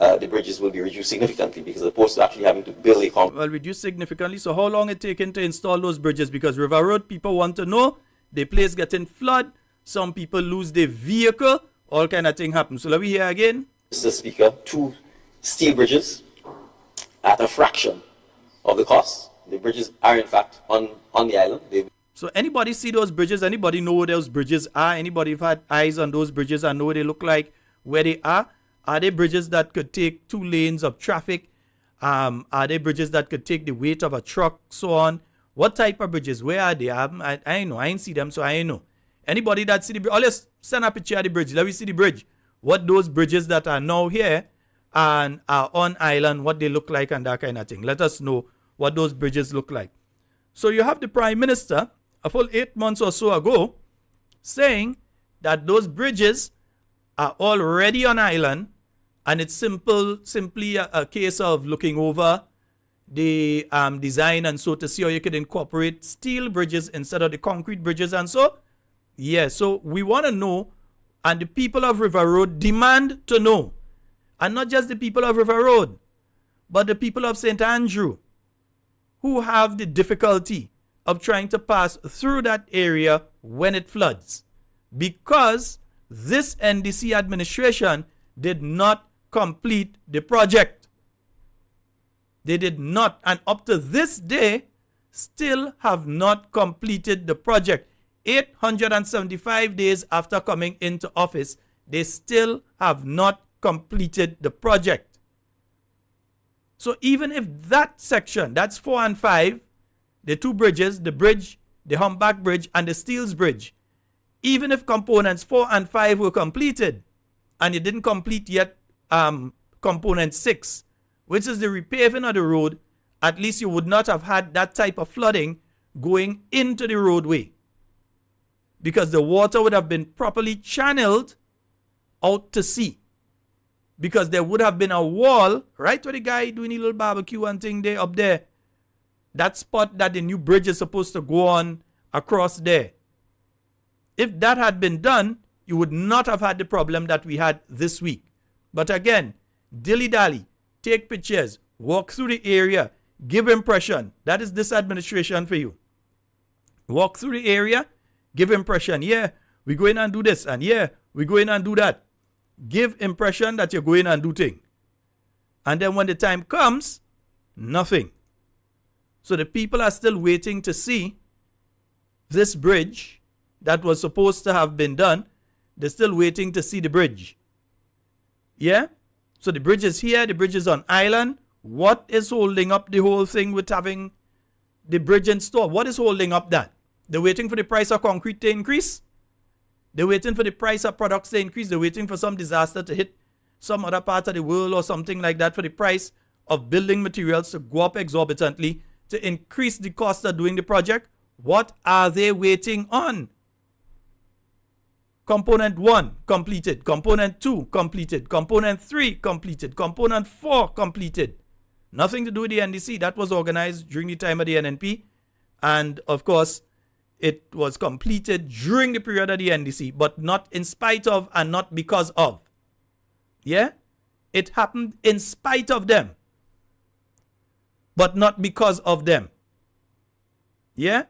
the bridges will be reduced significantly, because as opposed to actually having to build a well, reduced significantly. So how long it taken to install those bridges? Because River Road, people want to know. The place getting flood. Some people lose their vehicle. All kind of thing happen. So let me hear again. Mr. Speaker, 2 steel bridges at a fraction of the cost. The bridges are in fact on the island. So anybody see those bridges? Anybody know where those bridges are? Anybody have had eyes on those bridges and know what they look like, where they are? Are they bridges that could take 2 lanes of traffic? Are they bridges that could take the weight of a truck, so on? What type of bridges? Where are they? I know. I ain't see them, so I ain't know. Anybody that see the bridge, oh, let's send a picture of the bridge. Let me see the bridge. What those bridges that are now here and are on island, what they look like and that kind of thing. Let us know what those bridges look like. So you have the Prime Minister, a full 8 months or so ago, saying that those bridges are already on island, and it's simply a case of looking over the design and so to see how you could incorporate steel bridges instead of the concrete bridges and so. Yeah, so we want to know, and the people of River Road demand to know. And not just the people of River Road, but the people of St. Andrew, who have the difficulty of trying to pass through that area when it floods. Because this NDC administration did not complete the project. They did not, and up to this day, still have not completed the project. 875 days after coming into office, they still have not completed the project. So even if that section, that's 4 and 5, the 2 bridges, the bridge, the humpback bridge, and the Steels Bridge, even if components 4 and 5 were completed, and you didn't complete yet component 6, which is the repaving of the road, at least you would not have had that type of flooding going into the roadway, because the water would have been properly channeled out to sea, because there would have been a wall right where the guy doing a little barbecue and thing there up there. that spot that the new bridge is supposed to go on across there. If that had been done, you would not have had the problem that we had this week. But again, dilly-dally, take pictures, walk through the area, give impression. That is this administration for you. Walk through the area, give impression. Yeah, we go in and do this, and yeah, we go in and do that. Give impression that you're going and do things. And then when the time comes, nothing. So the people are still waiting to see this bridge that was supposed to have been done. They're still waiting to see the bridge. Yeah? So the bridge is here, the bridge is on island. What is holding up the whole thing with having the bridge in store? What is holding up that? They're waiting for the price of concrete to increase. They're waiting for the price of products to increase. They're waiting for some disaster to hit some other part of the world or something like that for the price of building materials to go up exorbitantly to increase the cost of doing the project. What are they waiting on? Component 1 completed. Component 2 completed. Component 3 completed. Component 4 completed. Nothing to do with the NDC. That was organized during the time of the NNP. And of course, it was completed during the period of the NDC, but not in spite of and not because of. Yeah? It happened in spite of them, but not because of them. Yeah?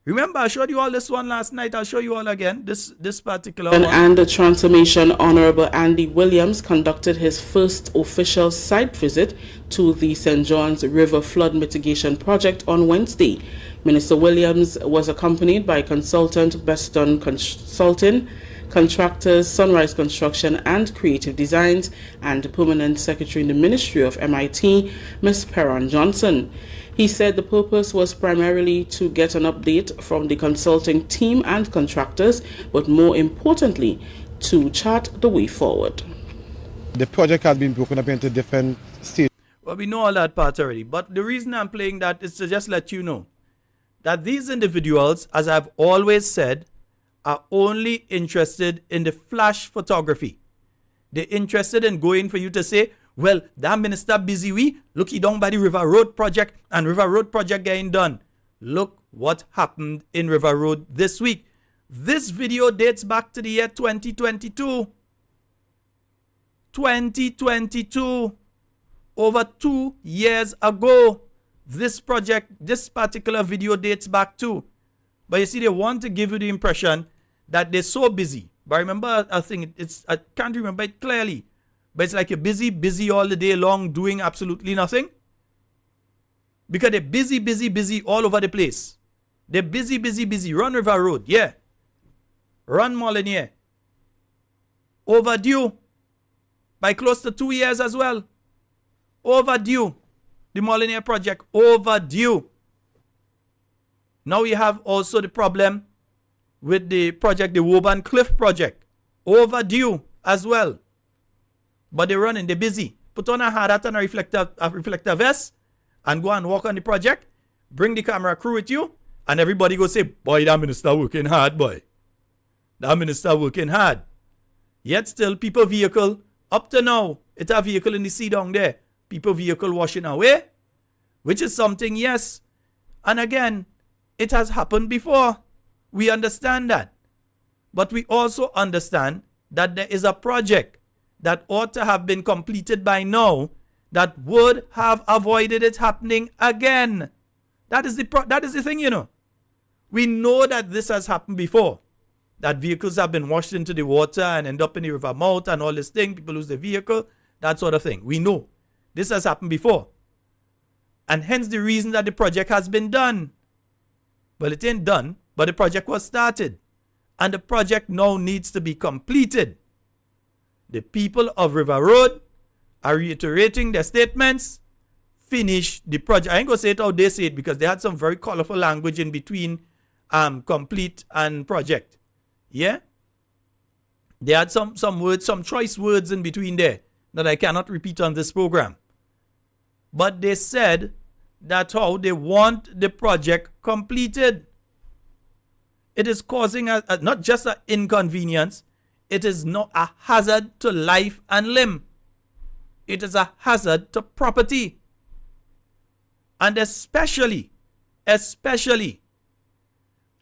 Remember, I showed you all this one last night. I'll show you all again. This particular one. And the Transformation Honorable Andy Williams conducted his first official site visit to the St. John's River Flood Mitigation Project on Wednesday. Minister Williams was accompanied by consultant Beston Consulting, contractors Sunrise Construction and Creative Designs, and Permanent Secretary in the Ministry of MIT, Ms. Perron Johnson. He said the purpose was primarily to get an update from the consulting team and contractors, but more importantly, to chart the way forward. The project has been broken up into different stages. Well, we know all that part already, but the reason I'm playing that is to just let you know that these individuals, as I've always said, are only interested in the flash photography. They're interested in going for you to say, well, that minister busy, look, he down by the River Road project and River Road project getting done. Look what happened in River Road this week. This video dates back to the year 2022. 2022. Over 2 years ago. This project, this particular video dates back to. But you see, they want to give you the impression that they're so busy. But remember, I can't remember it clearly. But it's like you're busy all the day long doing absolutely nothing. Because they're busy all over the place. They're busy. Run River Road, yeah. Run Molyneux. Overdue. By close to 2 years as well. Overdue. The Molyneux project, overdue. Now you have also the problem with the project, the Woburn Cliff project. Overdue as well. But they're running, they're busy. Put on a hard hat and a reflector vest and go and walk on the project. Bring the camera crew with you. And everybody go say, boy, that minister working hard, boy. That minister working hard. Yet still, people vehicle, up to now, it's a vehicle in the sea down there. People vehicle washing away. Which is something, yes. And again, it has happened before. We understand that. But we also understand that there is a project that ought to have been completed by now that would have avoided it happening again. That is the thing, you know. We know that this has happened before. That vehicles have been washed into the water and end up in the river mouth and all this thing. People lose their vehicle, that sort of thing. We know. This has happened before. And hence the reason that the project has been done. Well, it ain't done, but the project was started. And the project now needs to be completed. The people of River Road are reiterating their statements. Finish the project. I ain't going to say it how they say it because they had some very colorful language in between complete and project. Yeah? They had some words, some choice words in between there that I cannot repeat on this program. But they said that's how they want the project completed. It is causing not just an inconvenience, it is not a hazard to life and limb. It is a hazard to property. And especially especially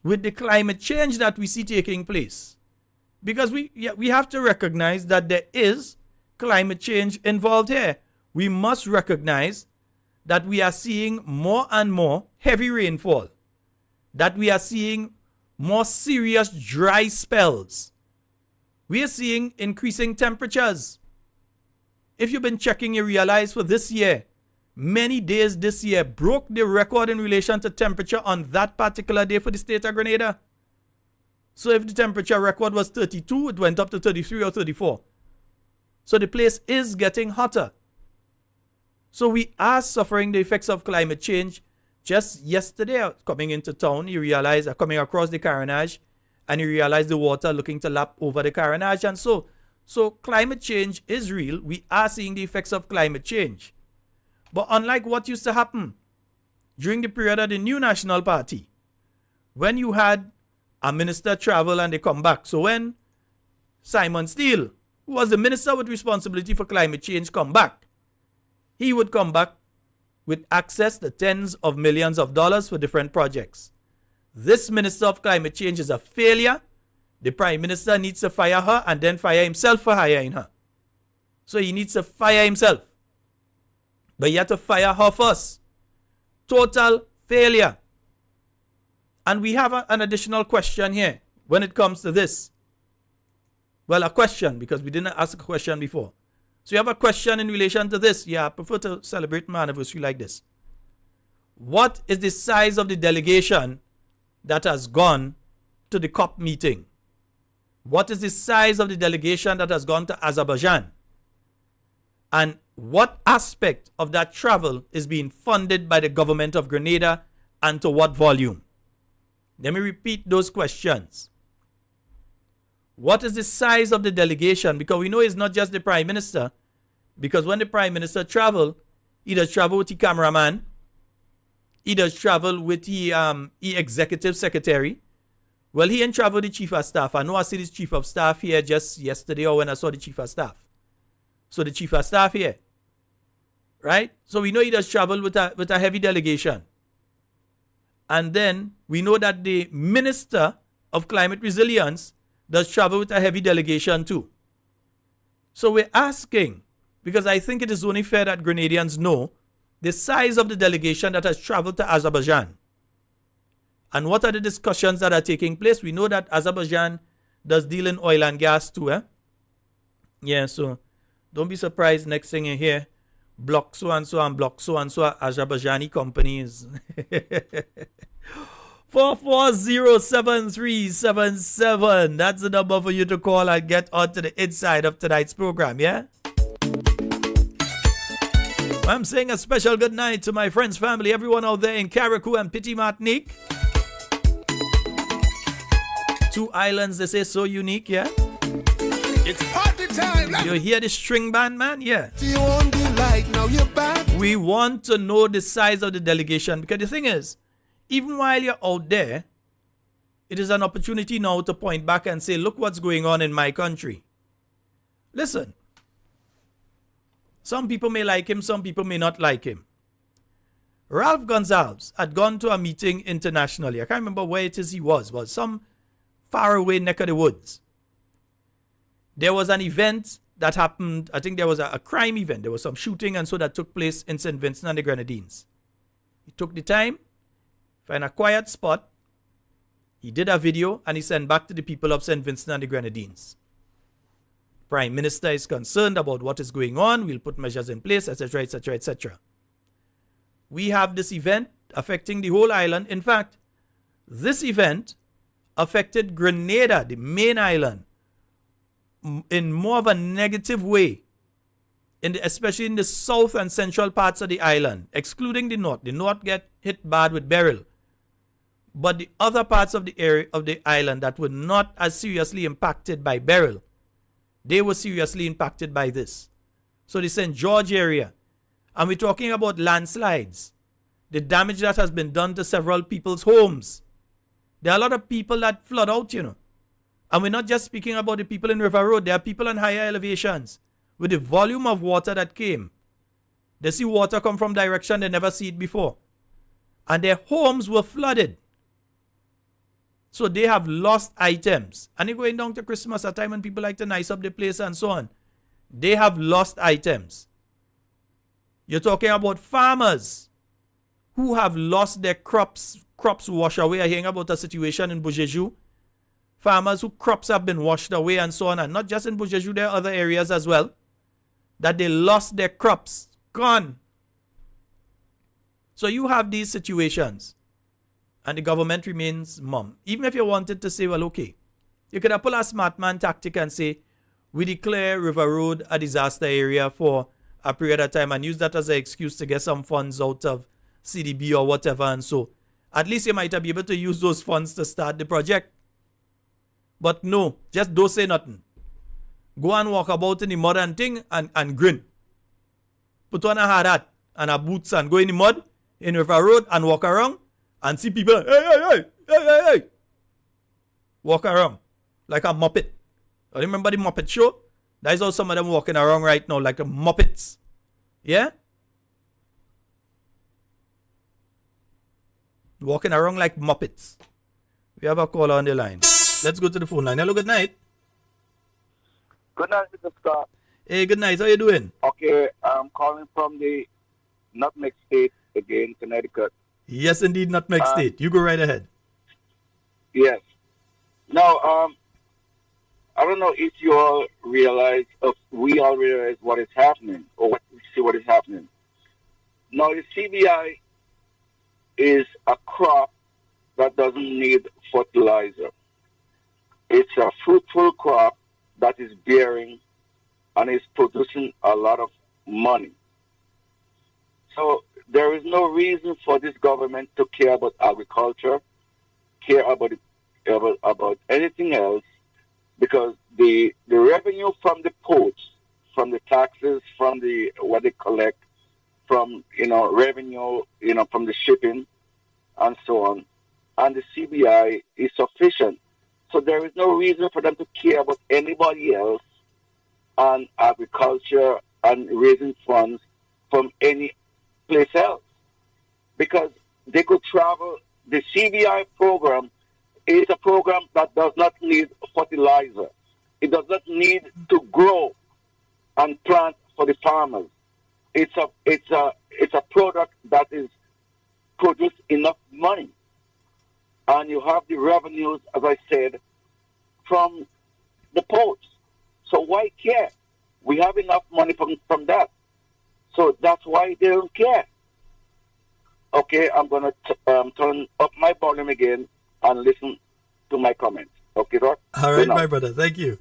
with the climate change that we see taking place. Because we have to recognize that there is climate change involved here. We must recognize that we are seeing more and more heavy rainfall, that we are seeing more serious dry spells. We are seeing increasing temperatures. If you've been checking, you realize for this year, many days this year broke the record in relation to temperature on that particular day for the state of Grenada. So if the temperature record was 32, it went up to 33 or 34. So the place is getting hotter. So we are suffering the effects of climate change. Just yesterday, coming into town, you realize, coming across the Carriacou, and you realize the water looking to lap over the Carriacou. And so climate change is real. We are seeing the effects of climate change. But unlike what used to happen during the period of the New National Party, when you had a minister travel and they come back. So when Simon Steele, who was the minister with responsibility for climate change, come back, he would come back with access to tens of millions of dollars for different projects. This minister of climate change is a failure. The prime minister needs to fire her and then fire himself for hiring her. So he needs to fire himself. But he had to fire her first. Total failure. And we have an additional question here when it comes to this. Well, a question, because we didn't ask a question before. So you have a question in relation to this. Yeah, I prefer to celebrate my anniversary like this. What is the size of the delegation that has gone to the COP meeting? What is the size of the delegation that has gone to Azerbaijan? And what aspect of that travel is being funded by the government of Grenada, and to what volume? Let me repeat those questions. What is the size of the delegation? Because we know it's not just the prime minister. Because when the prime minister travel, he does travel with the cameraman. He does travel with the executive secretary. Well, he ain't travel with the chief of staff. I know I see this chief of staff here just yesterday or when I saw the chief of staff. So the chief of staff here. Right? So we know he does travel with a heavy delegation. And then we know that the Minister of Climate Resilience does travel with a heavy delegation too. So we're asking, because I think it is only fair that Grenadians know the size of the delegation that has traveled to Azerbaijan. And what are the discussions that are taking place? We know that Azerbaijan does deal in oil and gas too. Yeah, so don't be surprised next thing you hear, block so and so and block so and so Azerbaijani companies. 4407377. That's the number for you to call and get on to the inside of tonight's program, yeah? I'm saying a special good night to my friends, family, everyone out there in Carriacou and Petit Martinique. Two islands, they say, so unique, yeah? It's party time. You hear the string band, man? Yeah. You on the light, now you're back. We want to know the size of the delegation, because the thing is, even while you're out there, it is an opportunity now to point back and say, look what's going on in my country. Listen, some people may like him, some people may not like him. Ralph Gonsalves had gone to a meeting internationally. I can't remember where it is he was, but some faraway neck of the woods. There was an event that happened. I think there was a crime event. There was some shooting and so that took place in St. Vincent and the Grenadines. He took the time, find a quiet spot. He did a video and he sent back to the people of St. Vincent and the Grenadines. Prime Minister is concerned about what is going on. We'll put measures in place, etc., etc., etc. We have this event affecting the whole island. In fact, this event affected Grenada, the main island, in more of a negative way, especially in the south and central parts of the island, excluding the north. The north get hit bad with beryl. But the other parts of the area of the island that were not as seriously impacted by beryl, they were seriously impacted by this. So the St. George area, and we're talking about landslides, the damage that has been done to several people's homes. There are a lot of people that flood out, you know. And we're not just speaking about the people in River Road. There are people on higher elevations. With the volume of water that came, they see water come from direction they never see it before. and their homes were flooded. So they have lost items. And you're going down to Christmas, a time when people like to nice up the place and so on. They have lost items. You're talking about farmers who have lost their crops washed away. I hear about a situation in Bujeju. Farmers whose crops have been washed away and so on. And not just in Bujeju, there are other areas as well. That they lost their crops. Gone. So you have these situations. And the government remains mum. Even if you wanted to say, well, okay, you could have pulled a smart man tactic and say, we declare River Road a disaster area for a period of time and use that as an excuse to get some funds out of CDB or whatever. And so at least you might be able to use those funds to start the project. But no, just don't say nothing. Go and walk about in the mud and thing and grin. Put on a hard hat and a boots and go in the mud in River Road and walk around. And see people, hey. Walk around like a Muppet. You remember the Muppet show? That is how some of them walking around right now, like the Muppets. Yeah? Walking around like Muppets. We have a caller on the line. Let's go to the phone line. Hello, good night. Good night, Mr. Scott. Hey, good night. How you doing? Okay, I'm calling from the Nutmeg State again, Connecticut. Yes, indeed, Nutmeg State. You go right ahead. Yes. Now, I don't know if you all realize, if we all realize what is happening, or see what is happening. Now, the CBI is a crop that doesn't need fertilizer. It's a fruitful crop that is bearing and is producing a lot of money. So there is no reason for this government to care about agriculture, care about anything else, because the revenue from the ports, from the taxes, from the what they collect, from revenue, from the shipping, and so on, and the CBI is sufficient. So there is no reason for them to care about anybody else on agriculture and raising funds from any place else, because they could travel. The CBI program is a program that does not need fertilizer. It does not need to grow and plant for the farmers. It's a product that is produce enough money, and you have the revenues, as I said, from the ports. So why care? We have enough money from that. So that's why they don't care. Okay, I'm going to turn up my volume again and listen to my comments. Okay, sir? All right, my brother. Thank you.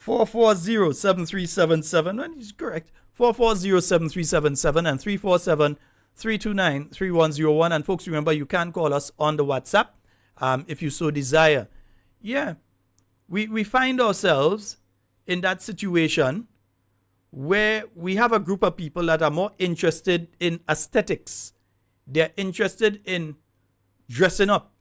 440-7377. And he's correct. 440-7377 and 347-329-3101. And folks, remember, you can call us on the WhatsApp if you so desire. Yeah, we find ourselves in that situation where we have a group of people that are more interested in aesthetics. They're interested in dressing up.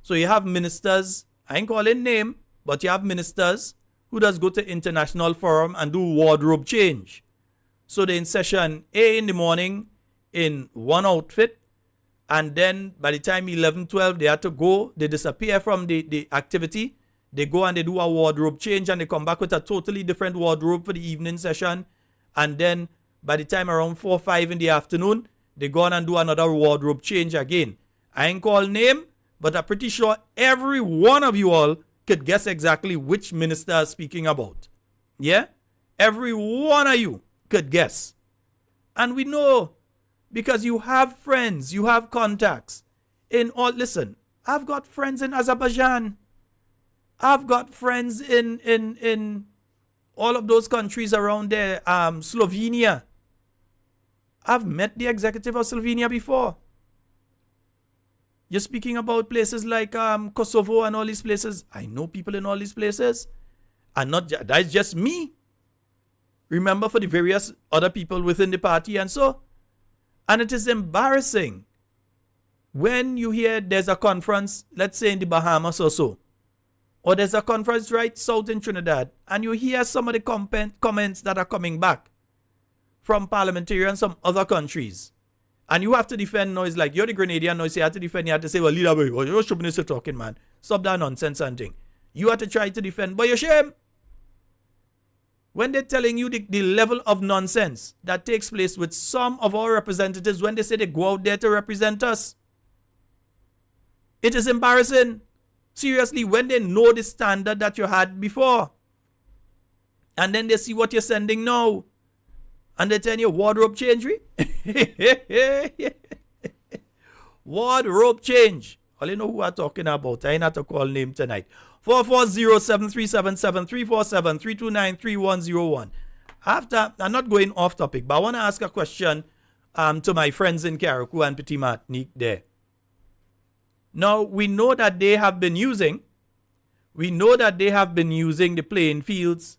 So you have ministers, I ain't calling name, but you have ministers who does go to international forum and do wardrobe change. So they're in session A in the morning in one outfit, and then by the time 11, 12, they have to go, they disappear from the activity. They go and they do a wardrobe change and they come back with a totally different wardrobe for the evening session. And then by the time around 4 or 5 in the afternoon, they go on and do another wardrobe change again. I ain't call name, but I'm pretty sure every one of you all could guess exactly which minister I'm speaking about. Yeah? Every one of you could guess. And we know, because you have friends, you have contacts in all. Listen, I've got friends in Azerbaijan. I've got friends in all of those countries around there, Slovenia. I've met the executive of Slovenia before. You're speaking about places like Kosovo and all these places. I know people in all these places. And that's just me. Remember, for the various other people within the party and so. And it is embarrassing when you hear there's a conference, let's say in the Bahamas or so, or there's a conference right south in Trinidad, and you hear some of the comments that are coming back from parliamentarians from other countries. And you have to defend now. It's like you're the Grenadian now. So you have to defend. You have to say, well, leader boy, you're chauvinist talking, man. Stop that nonsense and thing. You have to try to defend, but you're shame. When they're telling you the level of nonsense that takes place with some of our representatives when they say they go out there to represent us. It is embarrassing. Seriously, when they know the standard that you had before. And then they see what you're sending now. And they tell you wardrobe change. Wardrobe change. All you know who I'm talking about. I ain't have to call name tonight. 440-737-734-73293-101. After, I'm not going off topic, but I want to ask a question to my friends in Carriacou and Petit Martinique there. Now, we know that they have been using the playing fields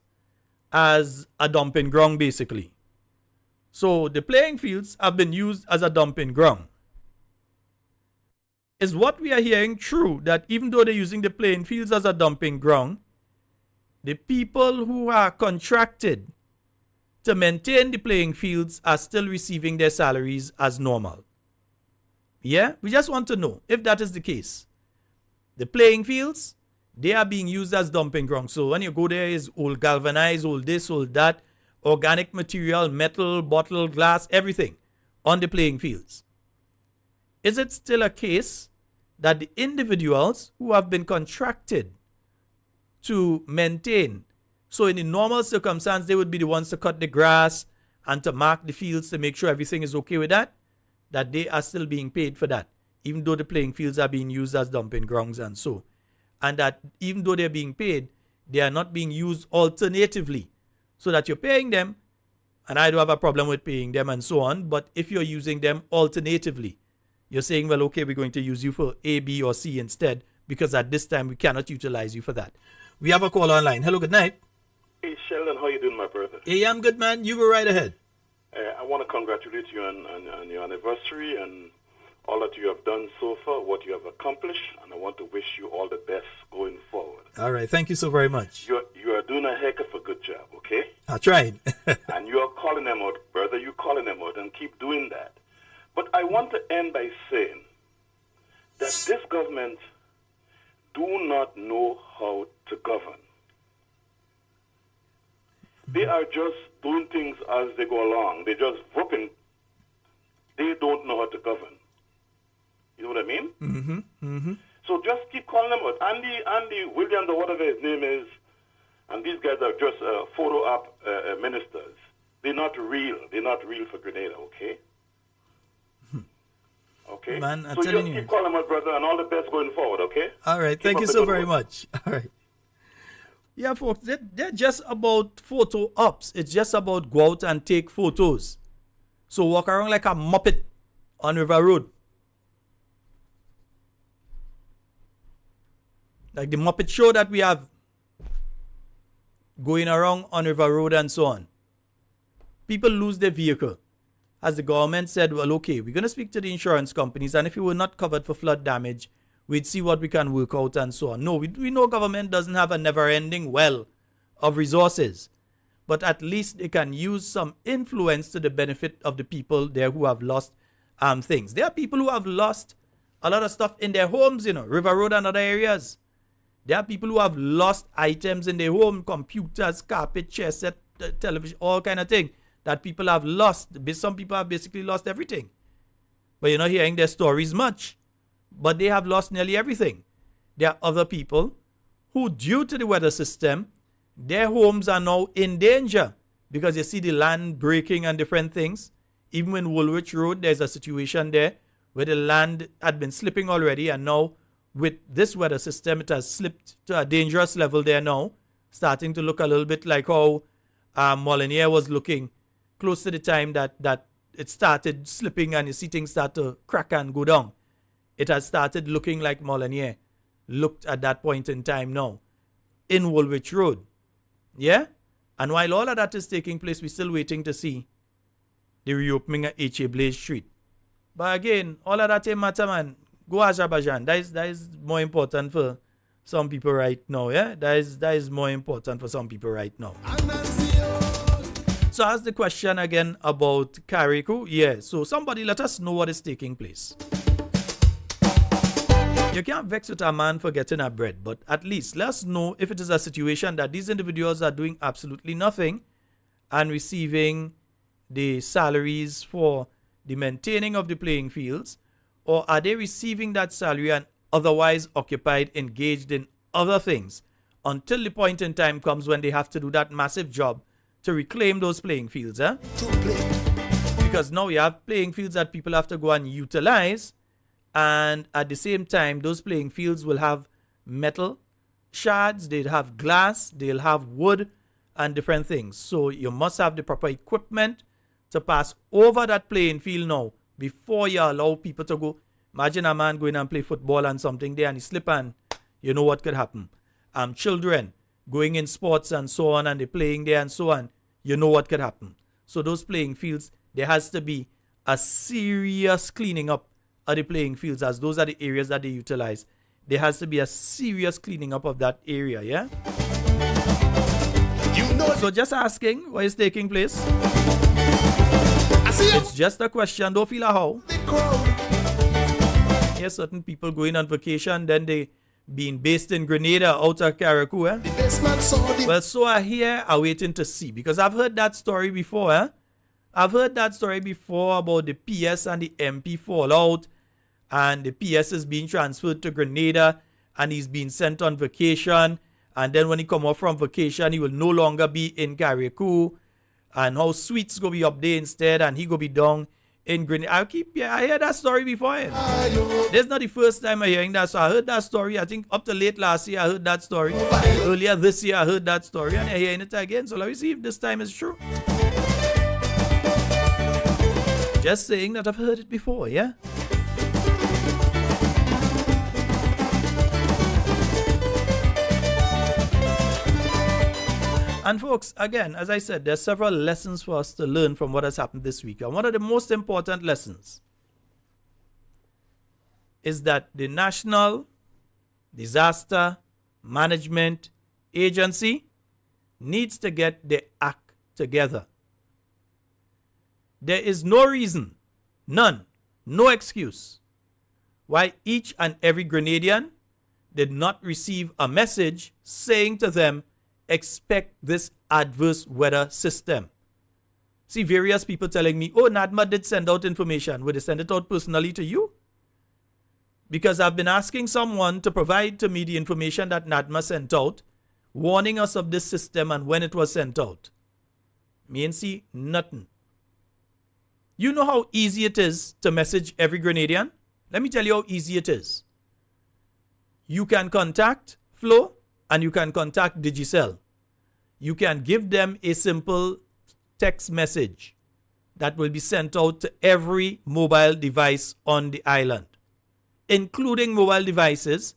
as a dumping ground, basically. So the playing fields have been used as a dumping ground. Is what we are hearing true, that even though they're using the playing fields as a dumping ground, the people who are contracted to maintain the playing fields are still receiving their salaries as normal? Yeah, we just want to know if that is the case. The playing fields, they are being used as dumping grounds. So when you go there, is all galvanized, all this, all that, organic material, metal, bottle, glass, everything on the playing fields. Is it still a case that the individuals who have been contracted to maintain, so in the normal circumstance, they would be the ones to cut the grass and to mark the fields to make sure everything is okay with that they are still being paid for that, even though the playing fields are being used as dumping grounds and so. And that even though they're being paid, they are not being used alternatively, so that you're paying them, and I don't have a problem with paying them and so on, but if you're using them alternatively, you're saying, well, okay, we're going to use you for A, B, or C instead, because at this time we cannot utilize you for that. We have a call online. Hello, good night. Hey, Sheldon, how you doing, my brother? Hey, I'm good, man. You go right ahead. I want to congratulate you on your anniversary and all that you have done so far, what you have accomplished, and I want to wish you all the best going forward. All right, thank you so very much. You are doing a heck of a good job, okay? I tried. And you are calling them out, brother. You're calling them out, and keep doing that. But I want to end by saying that this government do not know how to govern. They are just doing things as they go along. They're just whooping. They don't know how to govern. You know what I mean? Mm-hmm. Mm-hmm. So just keep calling them out. Andy Williams or whatever his name is, and these guys are just photo op ministers. They're not real. They're not real for Grenada, okay? Okay? Man, I'm so telling just you. keep calling my brother, and all the best going forward, okay? All right. Thank you so very much. All right. Yeah, folks, they're just about photo ops. It's just about go out and take photos. So walk around like a muppet on River Road. Like the Muppet Show that we have going around on River Road and so on. People lose their vehicle. As the government said, well, okay, we're going to speak to the insurance companies, and if you were not covered for flood damage, we'd see what we can work out and so on. No, we know government doesn't have a never-ending well of resources, but at least they can use some influence to the benefit of the people there who have lost things. There are people who have lost a lot of stuff in their homes, River Road and other areas. There are people who have lost items in their home, computers, carpet, chair set, television, all kind of thing that people have lost. Some people have basically lost everything. But you're not hearing their stories much. But they have lost nearly everything. There are other people who, due to the weather system, their homes are now in danger because you see the land breaking and different things. Even in Woolwich Road, there's a situation there where the land had been slipping already, and now with this weather system, it has slipped to a dangerous level there now, starting to look a little bit like how Molinier was looking close to the time that it started slipping and you see things start to crack and go down. It has started looking like Molinier looked at that point in time now in Woolwich Road. Yeah? And while all of that is taking place, we're still waiting to see the reopening of H.A. Blaze Street. But again, all of that ain't matter, man. Go Azerbaijan. That is more important for some people right now, yeah? That is more important for some people right now. So ask the question again about Carriacou. Yeah, so somebody let us know what is taking place. You can't vex with a man for getting a bread, but at least let us know if it is a situation that these individuals are doing absolutely nothing and receiving the salaries for the maintaining of the playing fields, or are they receiving that salary and otherwise occupied, engaged in other things until the point in time comes when they have to do that massive job to reclaim those playing fields, eh? Because now you have playing fields that people have to go and utilize, and at the same time, those playing fields will have metal shards, they'll have glass, they'll have wood, and different things. So you must have the proper equipment to pass over that playing field now before you allow people to go. Imagine a man going and play football and something there and he slip, and you know what could happen. Children going in sports and so on, and they're playing there and so on, you know what could happen. So those playing fields, there has to be a serious cleaning up of the playing fields, as those are the areas that they utilize. There has to be a serious cleaning up of that area, yeah? So just asking what is taking place. It's just a question, don't feel a how. Yes, certain people going on vacation, then they being based in Grenada out of Carriacou, eh? Well, so I here are waiting to see, because I've heard that story before, eh? I've heard that story before about the PS and the MP fallout, and the PS is being transferred to Grenada, and he's being sent on vacation, and then when he come off from vacation, he will no longer be in Carriacou, and how Sweet's go be up there instead, and he go be down in Grenada. I heard that story before. This is not the first time I'm hearing that. So I heard that story, I think up to late last year I heard that story. Earlier this year I heard that story, and I'm hearing it again. So let me see if this time is true. Just saying that I've heard it before, yeah? And folks, again, as I said, there's several lessons for us to learn from what has happened this week. And one of the most important lessons is that the National Disaster Management Agency needs to get their act together. There is no reason, none, no excuse, why each and every Grenadian did not receive a message saying to them, expect this adverse weather system. See various people telling me, oh, NADMA did send out information. Would they send it out personally to you? Because I've been asking someone to provide to me the information that NADMA sent out, warning us of this system and when it was sent out. Me and see nothing. You know how easy it is to message every Grenadian? Let me tell you how easy it is. You can contact Flo, and you can contact Digicel. You can give them a simple text message that will be sent out to every mobile device on the island, including mobile devices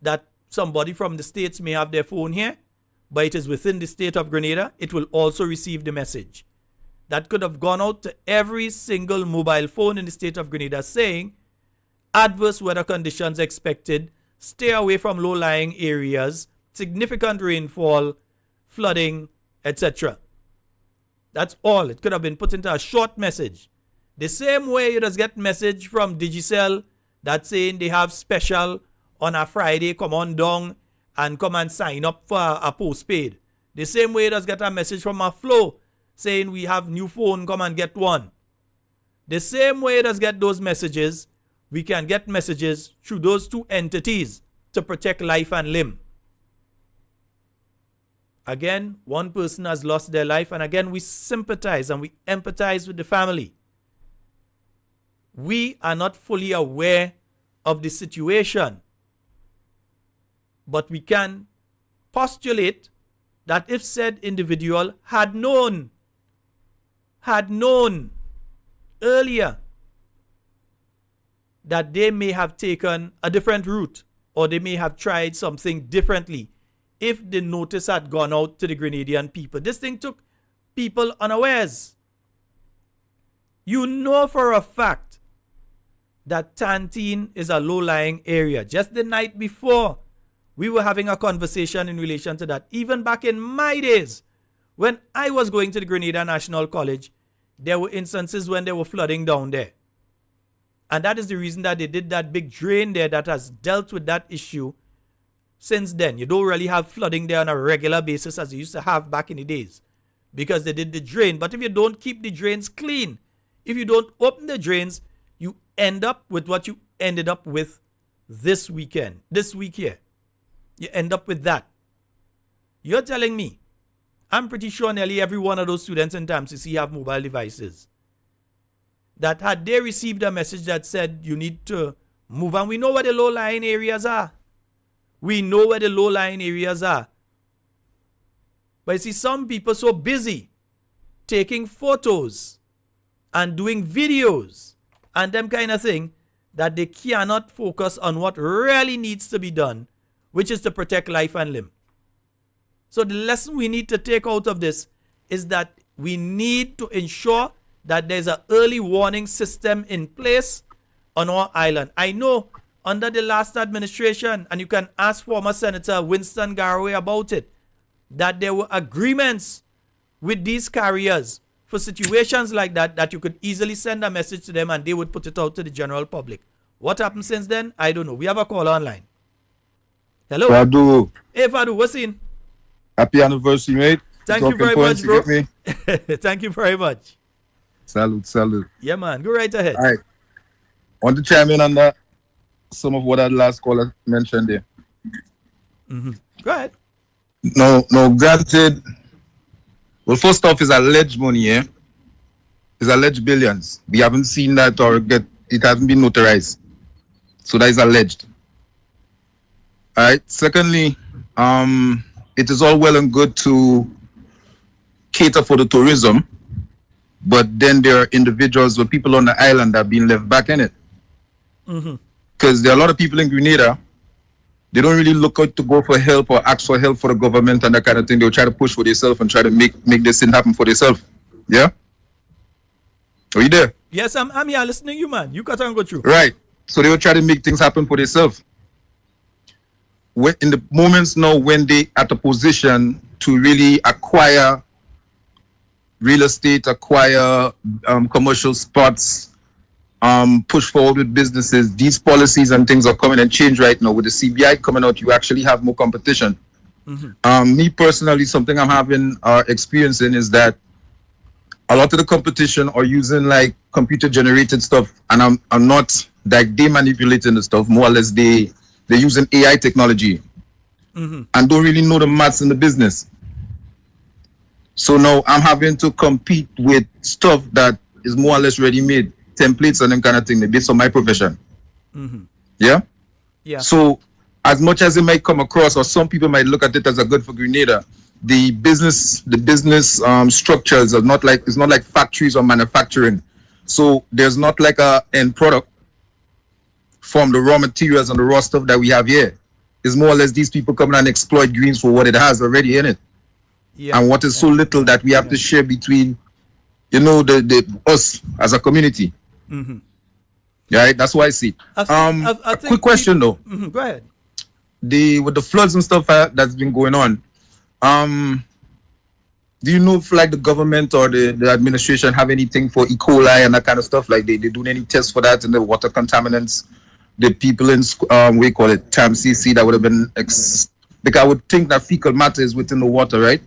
that somebody from the States may have their phone here, but it is within the state of Grenada. It will also receive the message. That could have gone out to every single mobile phone in the state of Grenada saying, adverse weather conditions expected, stay away from low-lying areas, significant rainfall, flooding, etc. That's all. It could have been put into a short message. The same way you just get message from Digicel that's saying they have special on a Friday, come on down and come and sign up for a postpaid. The same way you just get a message from a Flo saying we have new phone, come and get one. The same way you just get those messages, we can get messages through those two entities to protect life and limb. Again, one person has lost their life, and again, we sympathize and we empathize with the family. We are not fully aware of the situation, but we can postulate that if said individual had known earlier that they may have taken a different route, or they may have tried something differently if the notice had gone out to the Grenadian people. This thing took people unawares. You know for a fact that Tantine is a low-lying area. Just the night before, we were having a conversation in relation to that. Even back in my days, When I was going to the Grenada National College, there were instances when there were flooding down there. And that is the reason that they did that big drain there that has dealt with that issue since then. You don't really have flooding there on a regular basis as you used to have back in the days because they did the drain. But if you don't keep the drains clean, if you don't open the drains, you end up with what you ended up with this week here. You end up with that. You're telling me, I'm pretty sure nearly every one of those students in TAMCC have mobile devices, that had they received a message that said you need to move, and we know where the low-lying areas are. We know where the low-lying areas are. But you see, some people so busy taking photos and doing videos and them kind of thing that they cannot focus on what really needs to be done, which is to protect life and limb. So the lesson we need to take out of this is that we need to ensure that there's an early warning system in place on our island. I know under the last administration, and you can ask former Senator Winston Garraway about it, that there were agreements with these carriers for situations like that, that you could easily send a message to them and they would put it out to the general public. What happened since then? I don't know. We have a call online. Hello? Fadu. Hey, Fadu, what's in? Happy anniversary, mate. Thank you very much, bro. Thank you very much. Salute. Yeah, man. Go right ahead. All right. I want to chime in on that. Some of what that last caller mentioned there. Go ahead. No, granted. Well, first off, is alleged money, yeah? It's alleged billions. We haven't seen that or it hasn't been notarized. So that is alleged. All right. Secondly, it is all well and good to cater for the tourism, but then there are individuals or people on the island that are being left back in it. Because there are a lot of people in Grenada, they don't really look out to go for help or ask for help for the government and that kind of thing. They'll try to push for themselves and try to make this thing happen for themselves. Yeah? Are you there? Yes, I'm here listening to you, man. You got to go through. Right. So they will try to make things happen for themselves. In the moments now when they at a position to really acquire real estate, acquire commercial spots, push forward with businesses, these policies and things are coming and change right now. With the CBI coming out, you actually have more competition. Me personally, something I'm having experiencing is that a lot of the competition are using like computer generated stuff, and I'm not like they manipulating the stuff. More or less they're using AI technology and don't really know the maths in the business. So now I'm having to compete with stuff that is more or less ready made, templates and them kind of thing, based on my profession. Yeah. So as much as it might come across, or some people might look at it as a good for Grenada, the business structures are not like, it's not like factories or manufacturing. So there's not like a end product from the raw materials and the raw stuff that we have here. It's more or less these people coming and exploit greens for what it has already in it. And what is so little that we have to share between, the us as a community. Yeah, that's why I see. A quick question though. Go ahead. With the floods and stuff that's been going on, do you know if like the government or the administration have anything for E. coli and that kind of stuff? Like they doing any tests for that and the water contaminants? The people in we call it TAMCC that would have been because I would think that fecal matter is within the water, right?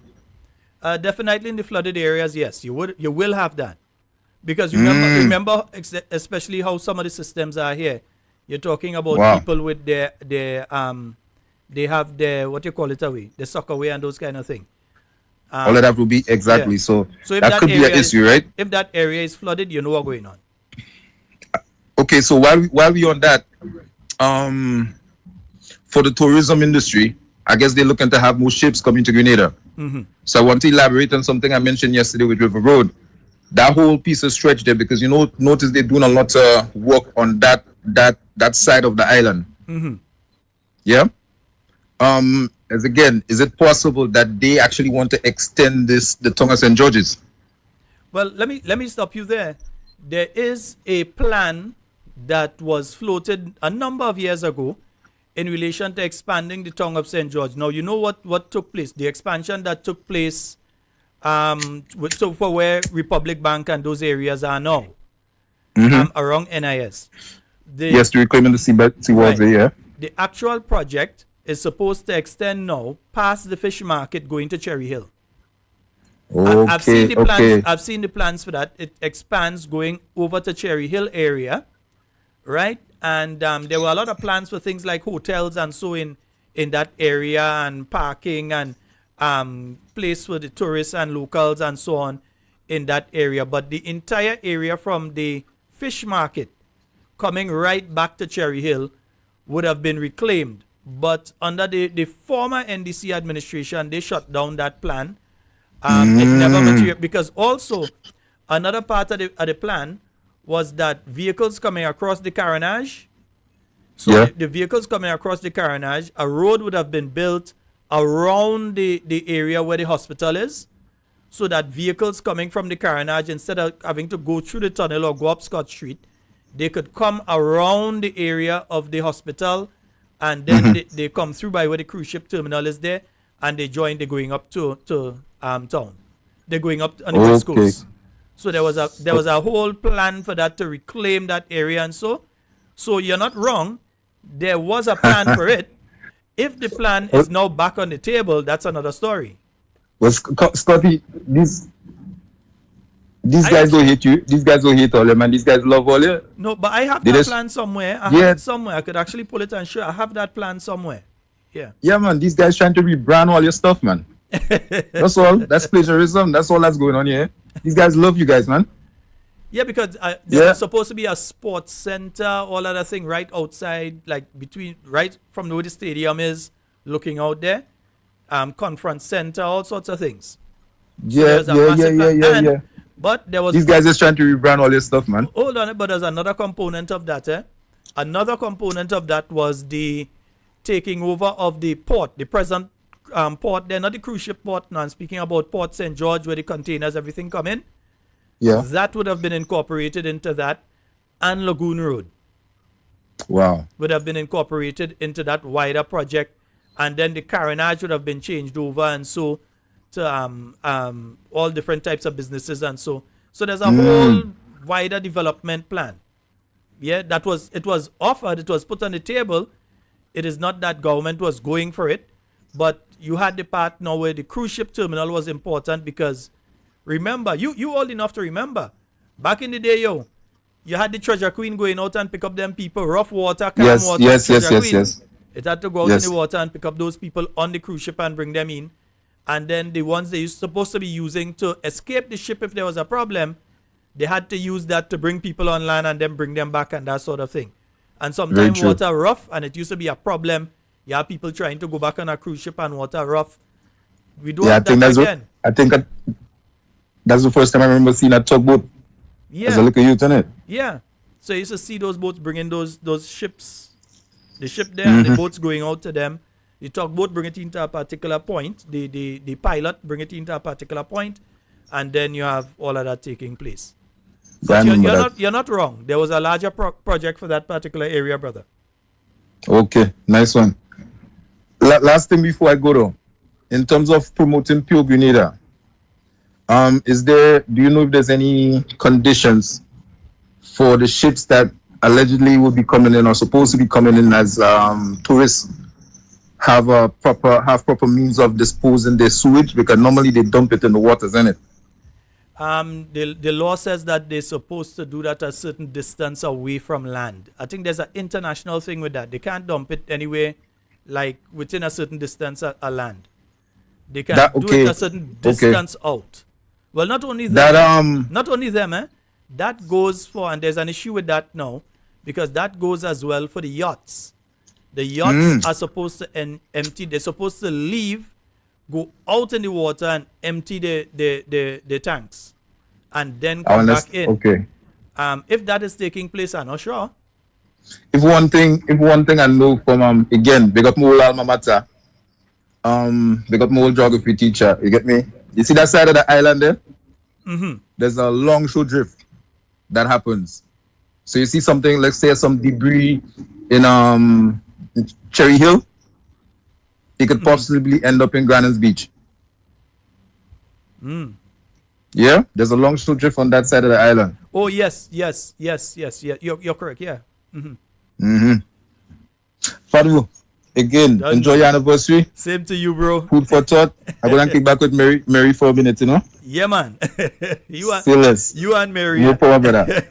Definitely in the flooded areas, yes, you will have that, because remember especially how some of the systems are here. You're talking about people with their they have their what you call it away, the soccer away and those kind of things. All of that will be exactly so if that could be an issue, right? If that area is flooded, you know what's going on. Okay, so while we on that, for the tourism industry, I guess they're looking to have more ships coming to Grenada. So I want to elaborate on something I mentioned yesterday with River Road. That whole piece of stretch there, because notice they're doing a lot of work on that side of the island. Yeah. As again, is it possible that they actually want to extend the tongue of St. George's? Well, let me stop you there. There is a plan that was floated a number of years ago in relation to expanding the tongue of St. George. Now, you know what took place? The expansion that took place So for where Republic Bank and those areas are now, around NIS. Yes, to reclaiming the seawater, yeah. The actual project is supposed to extend now past the fish market going to Cherry Hill. Okay, I've seen the plans. okay. I've seen the plans for that. It expands going over to Cherry Hill area, right? And there were a lot of plans for things like hotels and so in that area, and parking and place for the tourists and locals and so on in that area. But the entire area from the fish market coming right back to Cherry Hill would have been reclaimed. But under the former NDC administration, they shut down that plan. It never materialized, because also another part of the plan was that vehicles coming across the Carriacou, so the vehicles coming across the Carriacou, a road would have been built around the area where the hospital is, so that vehicles coming from the Carriacou, instead of having to go through the tunnel or go up Scott Street, they could come around the area of the hospital, and then they come through by where the cruise ship terminal is there, and they're going up to town. They're going up on the West Coast. So there was a whole plan for that, to reclaim that area, and so you're not wrong. There was a plan for it. If the plan is now back on the table, that's another story. Well, Scotty, these guys don't hate you. These guys don't hate all you, man. These guys love all you. No, but I have that plan somewhere. I have it somewhere. I could actually pull it and show. I have that plan somewhere. Yeah. Yeah, man. These guys trying to rebrand all your stuff, man. That's all. That's plagiarism. That's all that's going on here. These guys love you guys, man. Yeah, because there was supposed to be a sports center, all other thing right outside, like right from where the stadium is, looking out there. Conference center, all sorts of things. Yeah. But there was these guys just trying to rebrand all this stuff, man. Hold on, but there's another component of that. Another component of that was the taking over of the port, the present port. They're not the cruise ship port now. I'm speaking about Port St. George, where the containers, everything come in. Yeah. That would have been incorporated into that, and Lagoon Road. Wow. Would have been incorporated into that wider project, and then the Carriacou would have been changed over, and so to all different types of businesses, and so there's a whole wider development plan. Yeah, it was offered, it was put on the table. It is not that government was going for it, but you had the part now where the cruise ship terminal was important, because remember, you old enough to remember, back in the day, you had the Treasure Queen going out and pick up them people, rough water, calm water. Yes. It had to go out in the water and pick up those people on the cruise ship and bring them in. And then the ones they supposed to be using to escape the ship if there was a problem, they had to use that to bring people on land and then bring them back and that sort of thing. And sometimes water rough, and it used to be a problem. You have people trying to go back on a cruise ship and water rough. We do have that again. I think that's the first time I remember seeing a tugboat as a little youth, innit? Yeah. So you used to see those boats bringing those ships, the ship there, and the boats going out to them. The tugboat bring it into a particular point. The pilot bring it into a particular point, and then you have all of that taking place. But you're not wrong. There was a larger project for that particular area, brother. Okay, nice one. Last thing before I go though, in terms of promoting Pure Grenada, do you know if there's any conditions for the ships that allegedly will be coming in or supposed to be coming in as tourists have proper means of disposing their sewage, because normally they dump it in the waters, isn't it? The law says that they're supposed to do that a certain distance away from land. I think there's an international thing with that. They can't dump it anywhere, like within a certain distance of land. They can do it a certain distance out. Well, not only them, that goes for, and there's an issue with that now, because that goes as well for the yachts. The yachts are supposed to empty. They're supposed to leave, go out in the water and empty the tanks, and then come back in. Okay. If that is taking place, I'm not sure. If one thing I know from again, big up my old alma mater, big up my old geography teacher. You get me? You see that side of the island there? There's a longshore drift that happens. So you see something, let's say some debris in Cherry Hill, it could possibly end up in Granada Beach. Yeah, there's a longshore drift on that side of the island. Oh yes. You're correct. Yeah. Fadu, again, Done. enjoy your anniversary. Same to you, bro. Food for thought. I'm gonna kick back with Mary for a minute, you know. Yeah, man. you and Phyllis. you and Mary. No problem with that.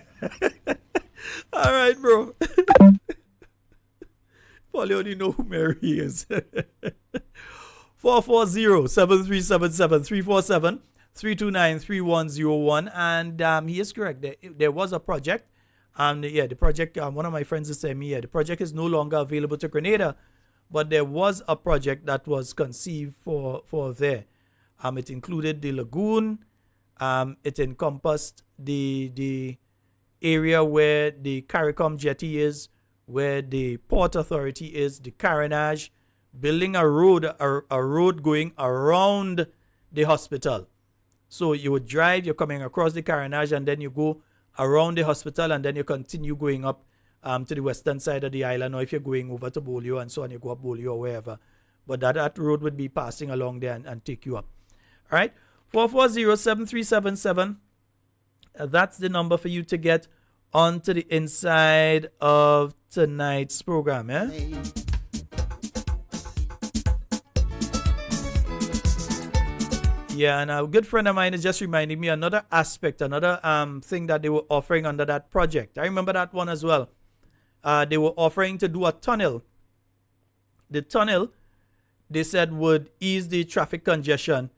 All right, bro. Probably only know who Mary is. 440-7377-347-329-3101. And he is correct. There was a project. The project, one of my friends is saying me, the project is no longer available to Grenada, but there was a project that was conceived for there. It included the lagoon. It encompassed the area where the Carriacou jetty is, where the port authority is, the Carriacou, building a road going around the hospital. So you would drive, you're coming across the Carriacou, and then you go around the hospital, and then you continue going up to the western side of the island, or if you're going over to Bolio and so on, you go up Bolio or wherever. But that road would be passing along there and take you up. All right, 440-7377. That's the number for you to get onto the inside of tonight's program. Yeah, and a good friend of mine is just reminding me another aspect, another thing that they were offering under that project. I remember that one as well. They were offering to do a tunnel. The tunnel, they said, would ease the traffic congestion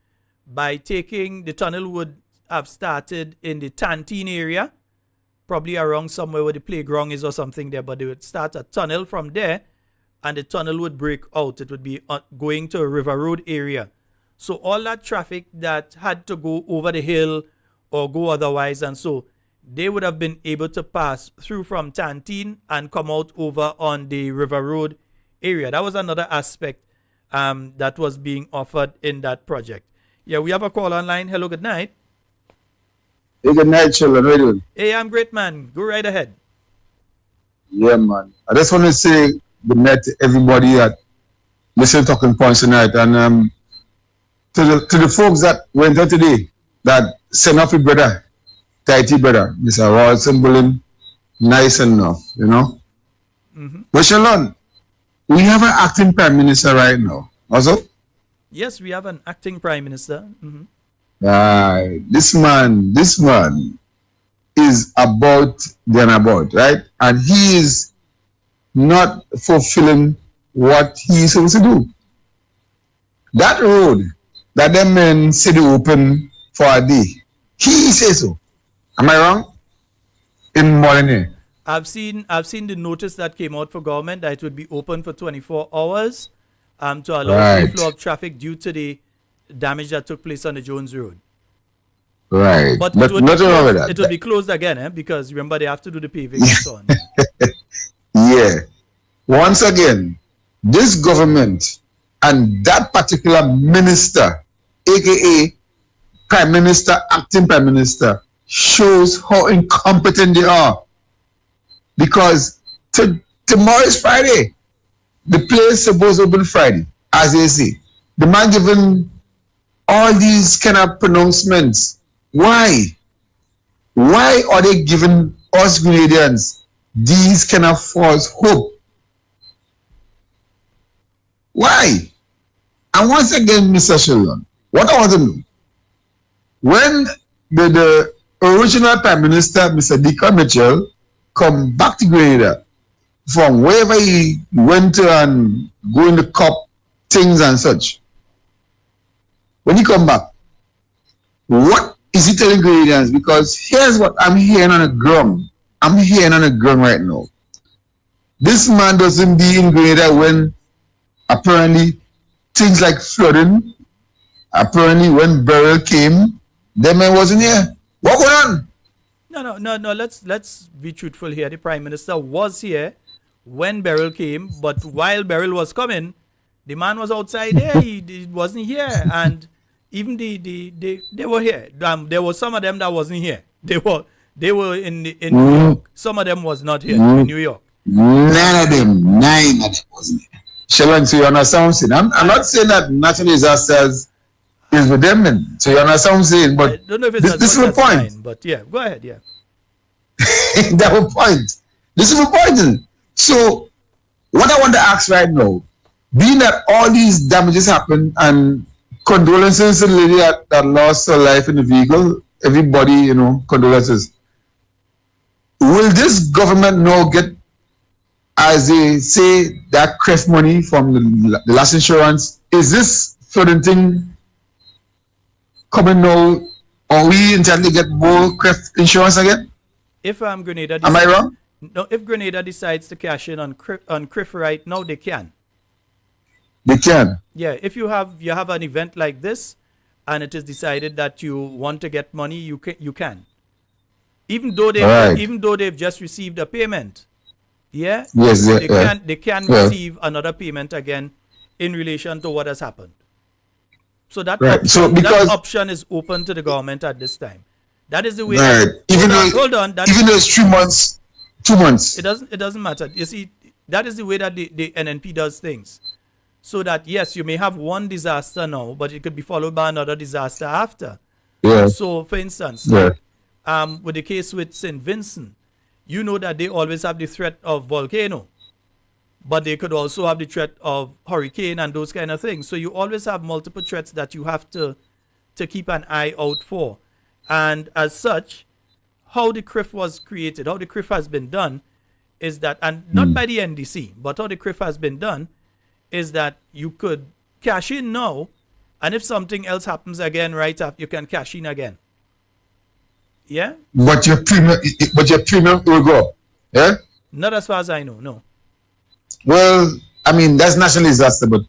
by taking, the tunnel would have started in the Tantine area, probably around somewhere where the playground is or something there, but they would start a tunnel from there, and the tunnel would break out. It would be going to a River Road area. So all that traffic that had to go over the hill or go otherwise, and so they would have been able to pass through from Tantine and come out over on the River Road area. That was another aspect that was being offered in that project. Yeah, we have a call online. Hello, good night. Hey, good night, Sheldon. How are you doing? Hey, I'm great, man. Go right ahead. Yeah, man. I just want to say good night to everybody that listen to Talking Points tonight, and to the folks that went out today, that sent off your brother, Tahiti brother, Mr. Rawson Bullen, nice enough, you know. But Sheldon, we have an acting prime minister right now. Also? Yes, we have an acting prime minister. This man is about the about, right? And he is not fulfilling what he is supposed to do. That road that them men said they open for a day, he says so. Am I wrong? In morning. I've seen the notice that came out for government that it would be open for 24 hours to allow the flow of traffic due to the damage that took place on the Jones Road. Right. But nothing wrong with that. It will be closed again, because remember they have to do the paving and so on. Yeah. Once again, this government and that particular minister, aka prime minister, acting prime minister, shows how incompetent they are. Because tomorrow is Friday. The place is supposed to open Friday, as they say. The man given all these kind of pronouncements. Why? Why are they giving us Grenadians these kind of false hope? Why? And once again, Mr. Sheldon, what I want to know, when the original Prime Minister, Mr. Deacon Mitchell, come back to Grenada from wherever he went to and go in the COP things and such, when he come back, what is he telling Grenadians? Because here's what I'm hearing on the ground. I'm hearing on the ground right now. This man doesn't be in Grenada when apparently things like flooding, apparently when Beryl came, that man wasn't here. What going on? No. Let's be truthful here. The Prime Minister was here when Beryl came, but while Beryl was coming, the man was outside there. He wasn't here, and even they were here. There were some of them that wasn't here. They were in New York. Some of them was not here in New York. Nine of them wasn't here. Sheldon, so you understand? I'm not saying that natural disasters is with them. Man. So you understand what I'm saying? But I don't know if it's this is the point. mine, but yeah, go ahead. Yeah. That's the point. This is the point. So what I want to ask right now, being that all these damages happen, and condolences to the lady that lost her life in the vehicle, everybody, you know, condolences. Will this government now get, as they say, that CREF money from the last insurance? Is this certain thing coming now? Are we entitled to get more CREF insurance again? If Grenada, am I wrong? No, if Grenada decides to cash in on CRIF right now, they can. They can. Yeah, if you have an event like this, and it is decided that you want to get money, you can. Even though they've just received a payment, yeah, yes, they can receive another payment again in relation to what has happened. So that that option is open to the government at this time. That is the way. Right. Even though it's 3 months, 2 months. It doesn't matter. You see, that is the way that the NNP does things. So that yes, you may have one disaster now, but it could be followed by another disaster after. Yeah. So, for instance, with the case with St. Vincent, you know that they always have the threat of volcano, but they could also have the threat of hurricane and those kind of things. So you always have multiple threats that you have to keep an eye out for. And as such, how the CRIF was created, how the CRIF has been done, is that, and not by the NDC, but how the CRIF has been done, is that you could cash in now, and if something else happens again right after, you can cash in again. Yeah? But your premium will go up. Yeah? Not as far as I know, no. Well, I mean, that's national disaster. But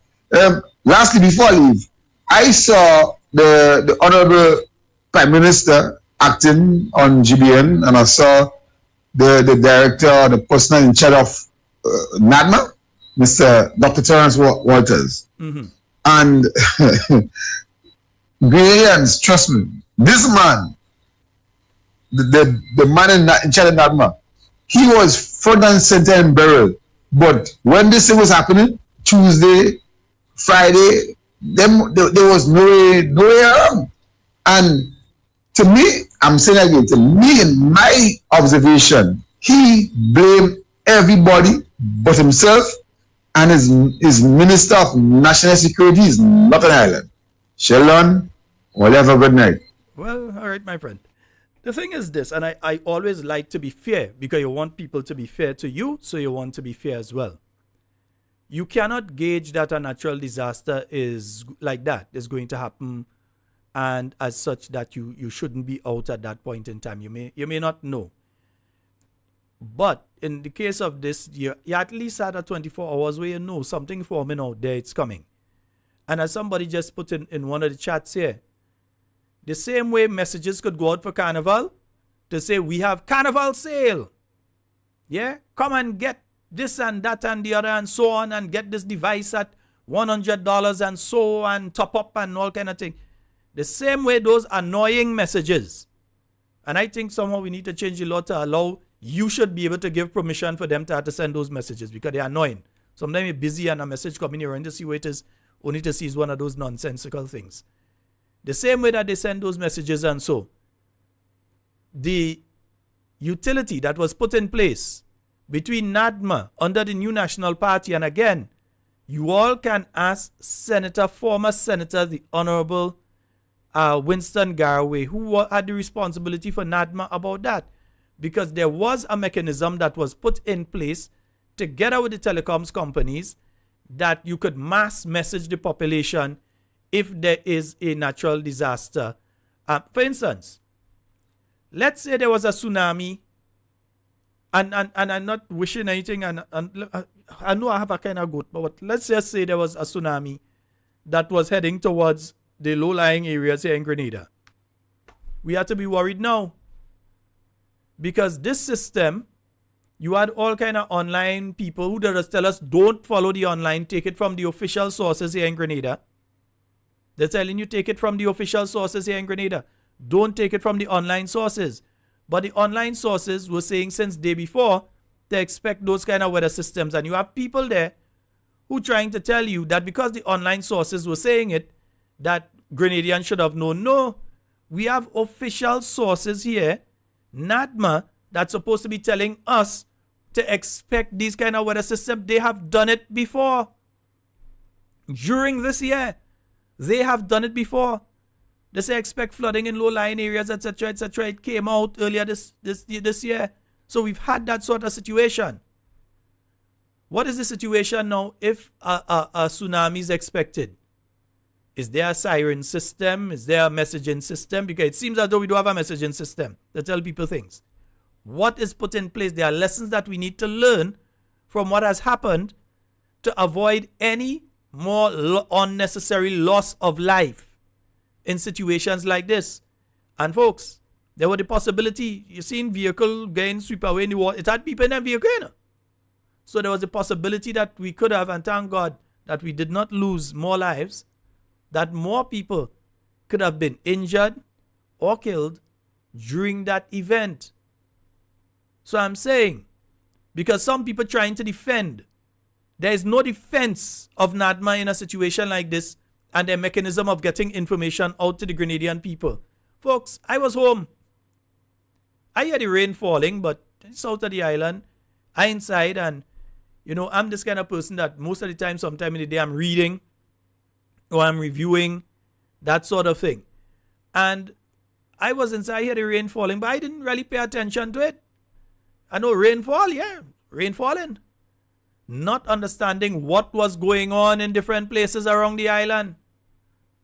lastly, before I leave, I saw the Honorable Prime Minister acting on GBN, and I saw the director, the person in charge of NADMA, Mr. Dr. Terence Walters. Mm-hmm. And Grenadians, trust me, this man, the man in charge of NADMA, he was front and center and barrel. But when this thing was happening, Tuesday, Friday, there was no way around. And to me, I'm saying again, to me, in my observation, he blamed everybody but himself, and his Minister of National Security is not an island. Sheldon, whatever, good night. Well, all right, my friend. The thing is this, and I always like to be fair, because you want people to be fair to you, so you want to be fair as well. You cannot gauge that a natural disaster is like that, is going to happen, and as such that you shouldn't be out at that point in time. You may not know. But in the case of this, you at least had a 24 hours where you know something forming out there, it's coming. And as somebody just put in one of the chats here, the same way messages could go out for Carnival to say, we have Carnival sale. Yeah, come and get this and that and the other and so on, and get this device at $100 and so, and top up and all kind of thing. The same way those annoying messages. And I think somehow we need to change the law to allow you should be able to give permission for them to have to send those messages, because they're annoying. Sometimes you're busy and a message coming here and to see what it is, only to see is one of those nonsensical things. The same way that they send those messages and so, the utility that was put in place between NADMA under the new National Party, and again, you all can ask former Senator, the Honorable Winston Garraway, who had the responsibility for NADMA, about that. Because there was a mechanism that was put in place together with the telecoms companies that you could mass message the population if there is a natural disaster. For instance, let's say there was a tsunami, and I'm not wishing anything, and I know I have a kind of goat, but let's just say there was a tsunami that was heading towards the low-lying areas here in Grenada. We have to be worried now, because this system, you had all kind of online people who just tell us, don't follow the online, take it from the official sources here in Grenada. They're telling you, take it from the official sources here in Grenada. Don't take it from the online sources. But the online sources were saying since day before, they expect those kind of weather systems. And you have people there who trying to tell you that because the online sources were saying it, that Grenadians should have known. No, we have official sources here, NADMA, that's supposed to be telling us to expect these kind of weather systems. They have done it before. During this year, they have done it before. They say expect flooding in low-lying areas, etc., etc. It came out earlier this year. So we've had that sort of situation. What is the situation now if a tsunami is expected? Is there a siren system? Is there a messaging system? Because it seems as though we don't have a messaging system to tell people things. What is put in place? There are lessons that we need to learn from what has happened to avoid any more unnecessary loss of life in situations like this. And folks, there was the possibility, you've seen vehicle getting swept away in the water. It had people in that vehicle, you know? So there was a possibility that we could have, and thank God that we did not lose more lives, that more people could have been injured or killed during that event. So I'm saying, because some people trying to defend, there is no defense of NADMA in a situation like this and their mechanism of getting information out to the Grenadian people. Folks, I was home. I hear the rain falling, but south of the island, I inside, and you know, I'm this kind of person that most of the time, sometime in the day, I'm reading or I'm reviewing, that sort of thing. And I was inside, I hear the rain falling, but I didn't really pay attention to it. I know rainfall, yeah, rain falling. Not understanding what was going on in different places around the island.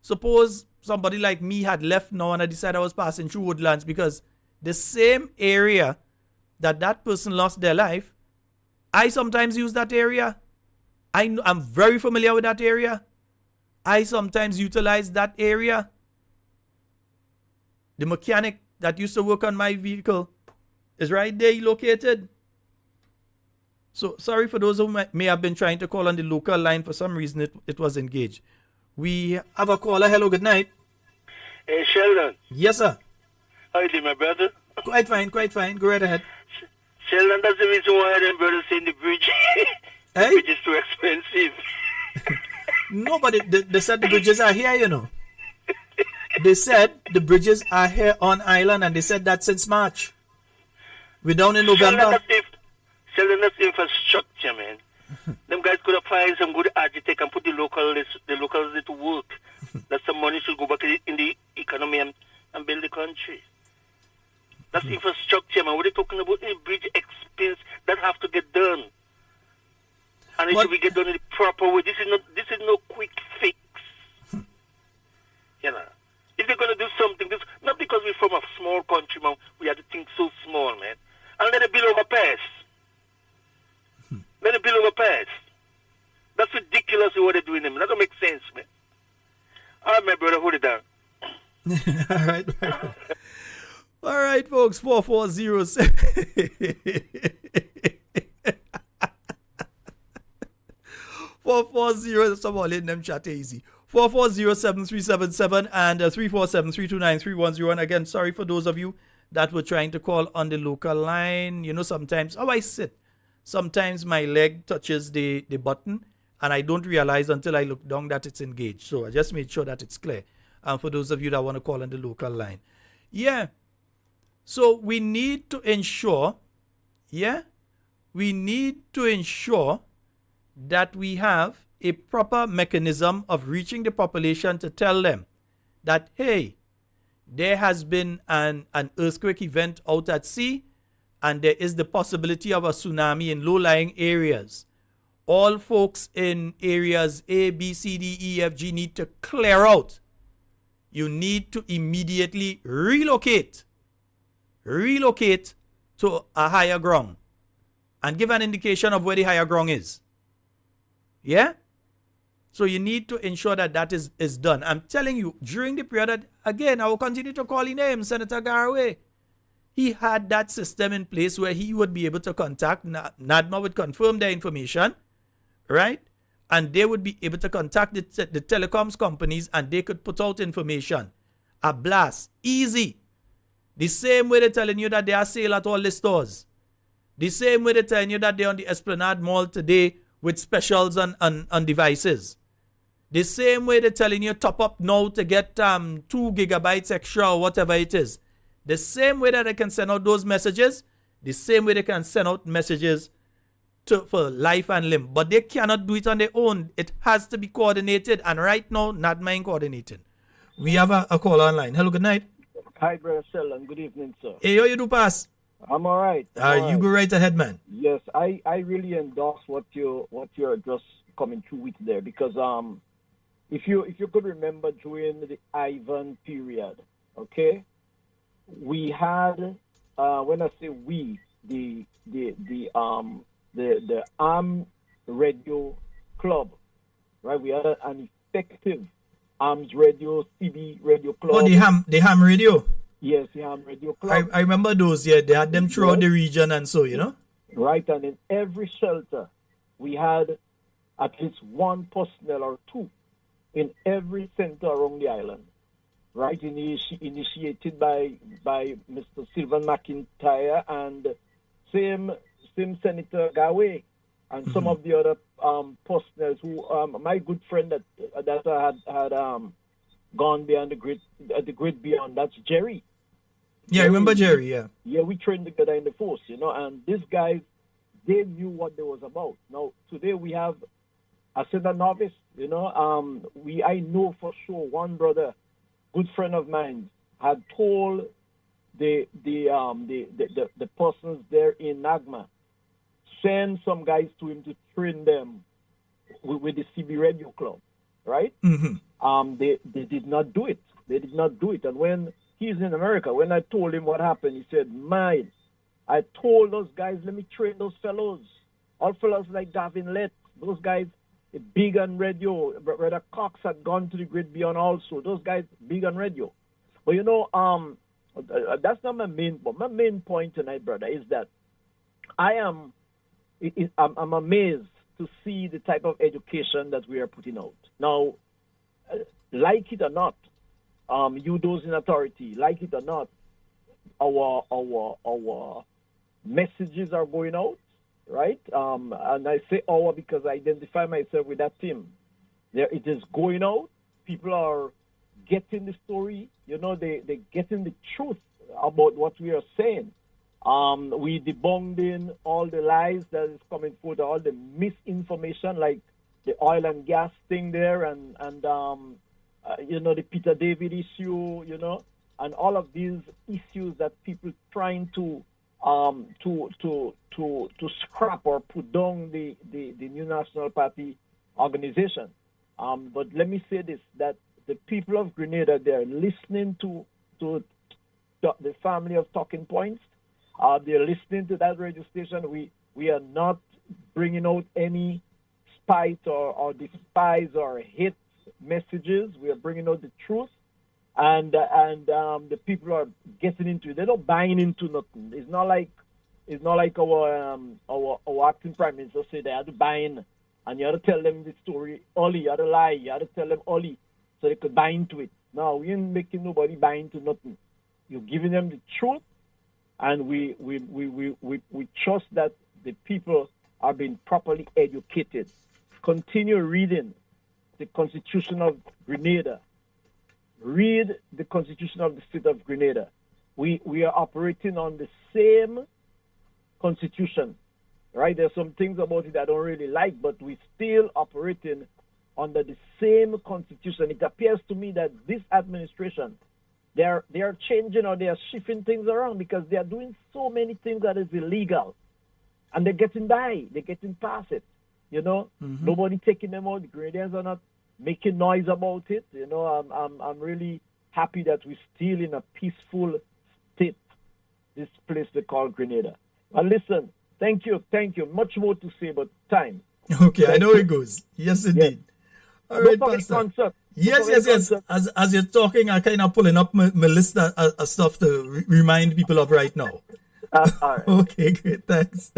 Suppose somebody like me had left now and I decided I was passing through Woodlands, because the same area that person lost their life, I sometimes use that area. I'm very familiar with that area. I sometimes utilize that area. The mechanic that used to work on my vehicle is right there located. So sorry for those who may have been trying to call on the local line. For some reason it was engaged. We have a caller. Hello, good night. Hey, Sheldon. Yes, sir. How you doing, my brother? Quite fine, quite fine. Go right ahead. Sheldon, that's the reason why them brothers saying the bridge. The bridge is too expensive. No, but they said the bridges are here, you know. They said the bridges are here on island, and they said that since March. We're down in November. Sheldon, that's infrastructure, man. Them guys could have find some good architect and put the locals to work. That some money should go back in the economy and build the country. That's infrastructure, man. What are you talking about? The bridge expense that have to get done, and it should be get done in the proper way. This is no quick fix. You know, if they're gonna do something, this not because we're from a small country, man. We have to think so small, man. And let it build overpass. Let it build overpass. That's ridiculous what they're doing, man. That don't make sense, man. All right, my brother, hold it down. All right. All right, folks, 4407. 440, someone letting them chat easy. 440-7377 and 347-329-3101. Again, sorry for those of you that were trying to call on the local line. You know, sometimes, I sit. Sometimes my leg touches the button and I don't realize until I look down that it's engaged. So I just made sure that it's clear. And for those of you that want to call on the local line. Yeah. So we need to ensure, that we have a proper mechanism of reaching the population to tell them that, hey, there has been an earthquake event out at sea and there is the possibility of a tsunami in low-lying areas. All folks in areas A, B, C, D, E, F, G need to clear out. You need to immediately relocate to a higher ground and give an indication of where the higher ground is. Yeah? So you need to ensure that is done. I'm telling you, during the period that, again, I will continue to call his name, Senator Garraway. He had that system in place where he would be able to contact, NADMA would confirm their information, right? And they would be able to contact the telecoms companies and they could put out information. A blast. Easy. The same way they're telling you that they are sale at all the stores. The same way they're telling you that they're on the Esplanade Mall today with specials on devices. The same way they're telling you top up now to get 2 gigabytes extra or whatever it is. The same way that they can send out those messages, the same way they can send out messages for life and limb. But they cannot do it on their own. It has to be coordinated. And right now, not mine coordinating. We have a call online. Hello, good night. Hi, Brother Sheldon. Good evening, sir. Hey, how you do, Pass? I'm all right. You go right ahead, man. Yes, I really endorse what you're just coming through with there, because if you could remember during the Ivan period, okay, we had when I say we, the armed radio club, right? We had an effective arms radio, CB radio club. Oh, the ham radio. Yes, the ham radio club. I remember those. Yeah, they had them throughout the region and so, you know. Right, and in every shelter, we had at least one personnel or two in every center around the island. Right, initiated by Mr. Sylvan McIntyre and same Senator Gawe and some of the other personnel who my good friend that had gone beyond the great beyond. That's Jerry. Yeah, I remember Jerry. Yeah. Yeah, we trained together in the force, you know, and these guys, they knew what they was about. Now today we have a center novice, you know. I know for sure one brother, good friend of mine, had told the persons there in Nagma, send some guys to him to train them with the CB Radio Club, right? Mm-hmm. They did not do it. They did not do it. And when he's in America, when I told him what happened, he said, "Man, I told those guys, let me train those fellows. All fellows like Gavin Lett, those guys, big on radio. Brother Cox had gone to the great beyond also. Those guys, big on radio." But you know, that's not my main point. My main point tonight, brother, is that I'm amazed to see the type of education that we are putting out. Now, like it or not, you those in authority, like it or not, our messages are going out, right? And I say our because I identify myself with that team. It is going out. People are getting the story. You know, they're getting the truth about what we are saying. We debunked all the lies that is coming forth, all the misinformation, like the oil and gas thing there, and you know, the Peter David issue, you know, and all of these issues that people trying to scrap or put down the New National Party organization. But let me say this, that the people of Grenada, they're listening to the family of Talking Points. They're listening to that radio station. We are not bringing out any spite or despise or hate messages. We are bringing out the truth, and the people are getting into it. They're not buying into nothing. It's not like our acting prime minister said they had to buy in, and you had to tell them the story early. You had to lie. You had to tell them early so they could buy into it. No, we ain't making nobody buy into nothing. You're giving them the truth. And we trust that the people are being properly educated. Continue reading the Constitution of Grenada. Read the Constitution of the State of Grenada. We are operating on the same Constitution, right? There's some things about it I don't really like, but we still operating under the same Constitution. It appears to me that this administration, they are changing or they are shifting things around because they are doing so many things that is illegal, and they're getting by, they're getting past it. You know, nobody taking them out. The Grenadians are not making noise about it. You know, I'm really happy that we're still in a peaceful state. This place they call Grenada. But listen, thank you. Much more to say, but time. Okay, I know it goes. Yes, indeed. Yes. All right, Pastor. Yes. As you're talking, I'm kind of pulling up my list of stuff to remind people of right now. All right. Okay, great. Thanks.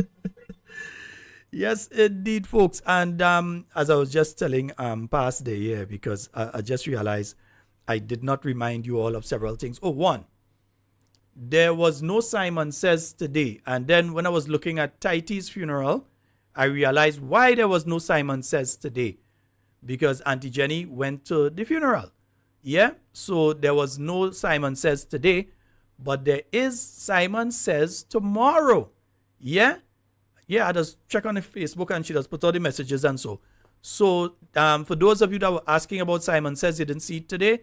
Yes, indeed, folks. And as I was just telling past the year, because I just realized I did not remind you all of several things. Oh, one, there was no Simon Says today. And then when I was looking at Taiti's funeral, I realized why there was no Simon Says today. because Auntie Jenny went to the funeral. Yeah, so there was no Simon Says today, but there is Simon Says tomorrow. Yeah, I just check on the Facebook and she does put all the messages and so. So for those of you that were asking about Simon Says, you didn't see it today,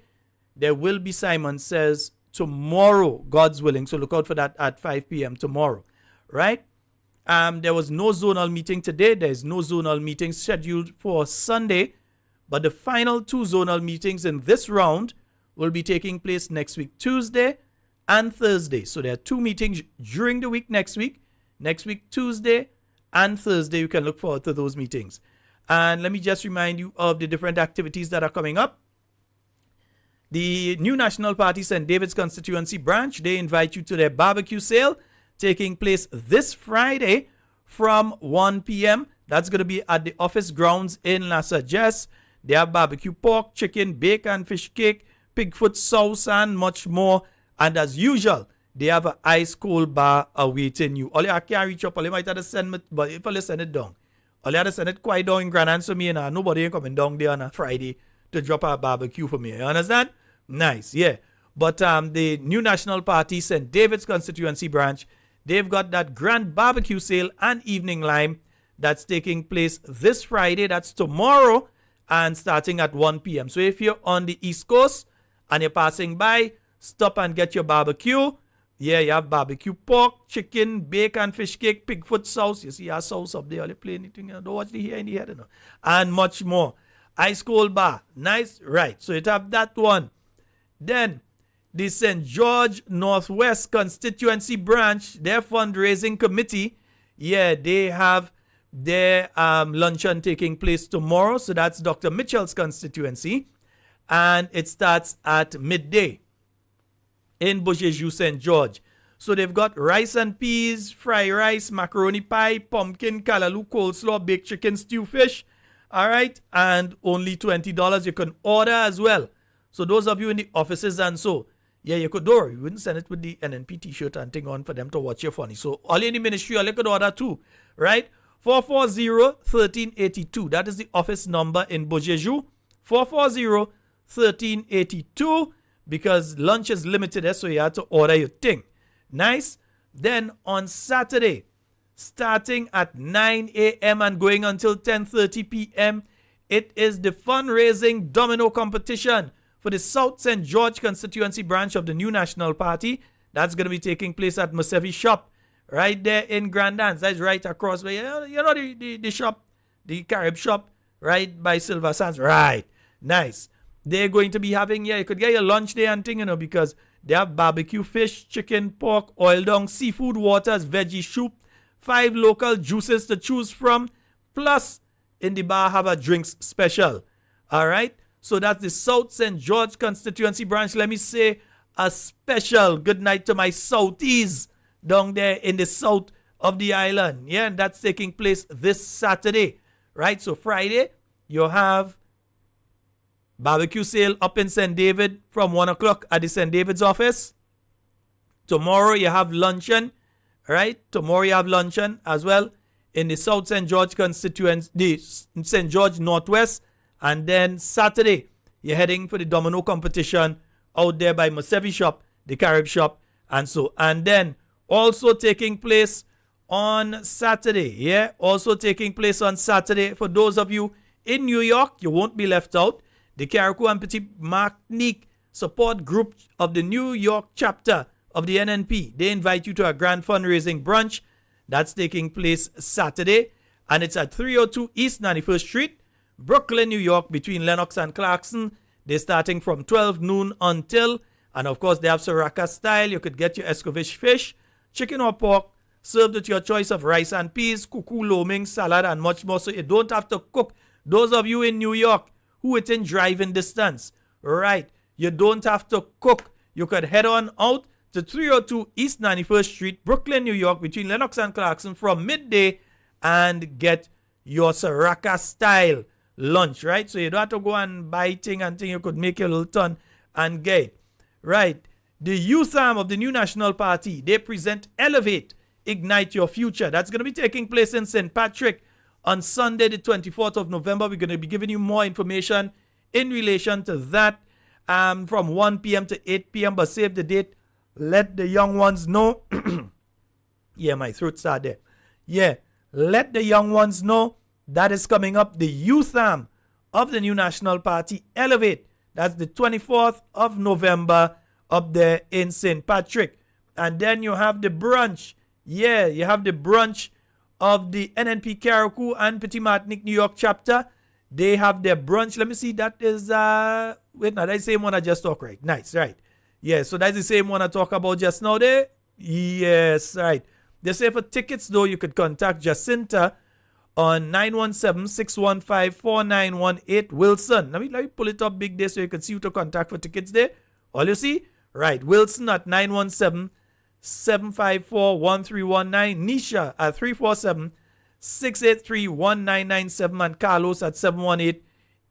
there will be Simon Says tomorrow, God's willing. So look out for that at 5 p.m. tomorrow, right? There was no zonal meeting today. There's no zonal meeting scheduled for Sunday. But the final 2 zonal meetings in this round will be taking place next week, Tuesday and Thursday. So there are 2 meetings during the week next week. Next week, Tuesday and Thursday. You can look forward to those meetings. And let me just remind you of the different activities that are coming up. The New National Party St. David's Constituency Branch, they invite you to their barbecue sale taking place this Friday from 1 p.m. That's going to be at the office grounds in La Sagesse. They have barbecue pork, chicken, bacon, fish cake, pigfoot sauce, and much more. And as usual, they have an ice cold bar awaiting you. All you can't reach up, all you might have to send it, but if you send it down, all you have to send it quite down in Grenada, so me and nobody ain't coming down there on a Friday to drop a barbecue for me. You understand? Nice, yeah. But the New National Party St. David's Constituency Branch, they've got that grand barbecue sale and evening lime that's taking place this Friday. That's tomorrow and starting at 1 p.m. So if you're on the East Coast and you're passing by, stop and get your barbecue. Yeah, you have barbecue pork, chicken, bacon, fish cake, pigfoot sauce. You see our sauce up there. All you play anything. Don't watch the hair in the head. You know. And much more. Ice cold bar. Nice. Right. So you have that one. Then the St. George Northwest Constituency Branch, their fundraising committee, yeah, they have their luncheon taking place tomorrow. So that's Dr. Mitchell's constituency. And it starts at midday in Bojeju, St. George. So they've got rice and peas, fried rice, macaroni pie, pumpkin, callaloo, coleslaw, baked chicken, stew fish. All right. And only $20. You can order as well. So those of you in the offices and so, yeah, you could do it. You wouldn't send it with the NNP t-shirt and thing on for them to watch you funny. So all in the ministry, all you could order too, right? 440-1382. That is the office number in Bojeju. 440-1382 because lunch is limited, so you have to order your thing. Nice. Then on Saturday, starting at 9 a.m. and going until 10:30 p.m., it is the fundraising domino competition for the South St. George constituency branch of the New National Party. That's going to be taking place at Musevi Shop, right there in Grandans. That's right across where, you know the shop, the Carib shop, right by Silver Sands. Right. Nice. They're going to be having, you could get your lunch there and thing, because they have barbecue fish, chicken, pork, oil dung, seafood waters, veggie soup, 5 local juices to choose from, plus in the bar have a drinks special. All right. So that's the South St. George constituency branch. Let me say a special good night to my Southies down there in the south of the island. Yeah, and that's taking place this Saturday. Right. So Friday, you have barbecue sale up in St. David from 1 o'clock at the St. David's office. Tomorrow you have luncheon, right? Tomorrow you have luncheon as well in the South St. George constituency, the St. George Northwest. And then Saturday, you're heading for the domino competition out there by Musevi Shop, the Carib Shop, and so. And then also taking place on Saturday, also taking place on Saturday. For those of you in New York, you won't be left out. The Carriacou and Petit Martinique support group of the New York chapter of the NNP, they invite you to a grand fundraising brunch that's taking place Saturday, and it's at 302 East 91st Street, Brooklyn, New York, between Lenox and Clarkson. They're starting from 12 noon until, and of course they have Sriracha style. You could get your escovitch fish, chicken or pork, served with your choice of rice and peas, kuku, lo mein, salad, and much more. So you don't have to cook. Those of you in New York who within driving distance, right, you don't have to cook. You could head on out to 302 East 91st Street, Brooklyn, New York, between Lenox and Clarkson from midday and get your Sriracha style lunch, right? So you don't have to go and buy thing and thing. You could make your little ton and get it, right? The youth arm of the New National Party, they present Elevate, Ignite Your Future. That's going to be taking place in St. Patrick on Sunday, the 24th of November. We're going to be giving you more information in relation to that from 1 p.m. to 8 p.m. But save the date. Let the young ones know. Yeah, my throat started there. Yeah, let the young ones know that is coming up. The youth arm of the New National Party, Elevate. That's the 24th of November up there in St. Patrick. And then you have the brunch. Yeah, you have the brunch of the NNP Carriacou and Petit Martinique, New York chapter. They have their brunch. Let me see. That is, wait, now that's the same one I just talked, right? Nice, right. Yeah, so that's the same one I talked about just now there. Yes, right. They say for tickets, though, you could contact Jacinta on 917-615-4918 Wilson. Let me pull it up big there so you can see who to contact for tickets there. All you see? Right. Wilson at 917-754-1319. Nisha at 347-683-1997. And Carlos at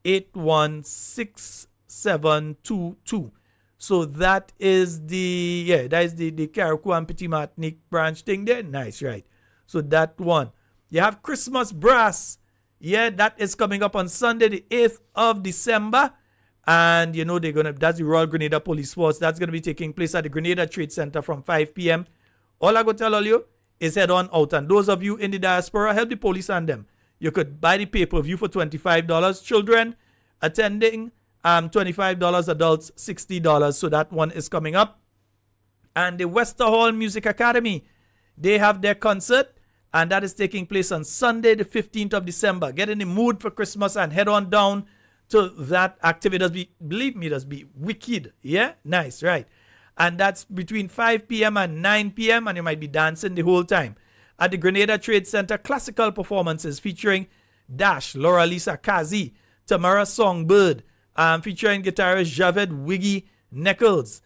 718-816-722. So that is the Carriacou and Petit Martinique branch thing there. Nice, right. So that one. You have Christmas Brass. Yeah, that is coming up on Sunday, the 8th of December. And you know that's the Royal Grenada Police Force. That's gonna be taking place at the Grenada Trade Center from 5 p.m. All I gotta tell all you is head on out. And those of you in the diaspora, help the police and them. You could buy the pay-per-view for $25. Children attending, $25, adults $60. So that one is coming up. And the Wester Hall Music Academy, they have their concert, and that is taking place on Sunday, the 15th of December. Get in the mood for Christmas and head on down to that activity. Believe me, that's be wicked. Yeah, nice, right? And that's between 5 p.m. and 9 p.m. and you might be dancing the whole time. At the Grenada Trade Center, classical performances featuring Dash, Laura Lisa Kazi, Tamara Songbird, featuring guitarist Javed Wiggy Neckles,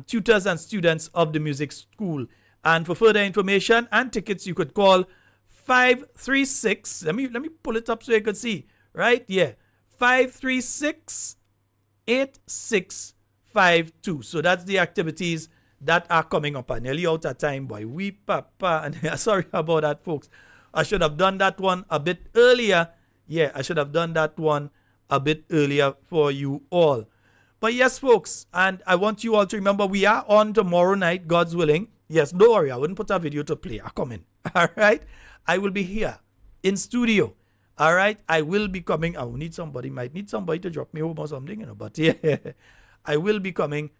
tutors and students of the music school. And for further information and tickets, you could call 536. Let me pull it up so you can see. Right? Yeah. 536-8652. So that's the activities that are coming up. I'm nearly out of time, boy. We papa. And sorry about that, folks. I should have done that one a bit earlier. Yeah, I should have done that one a bit earlier for you all. But yes, folks, and I want you all to remember we are on tomorrow night, God's willing. Yes, don't worry, I wouldn't put a video to play. I'll come in. All right? I will be here in studio. All right? I will be coming. I will might need somebody to drop me home or something, but yeah. I will be coming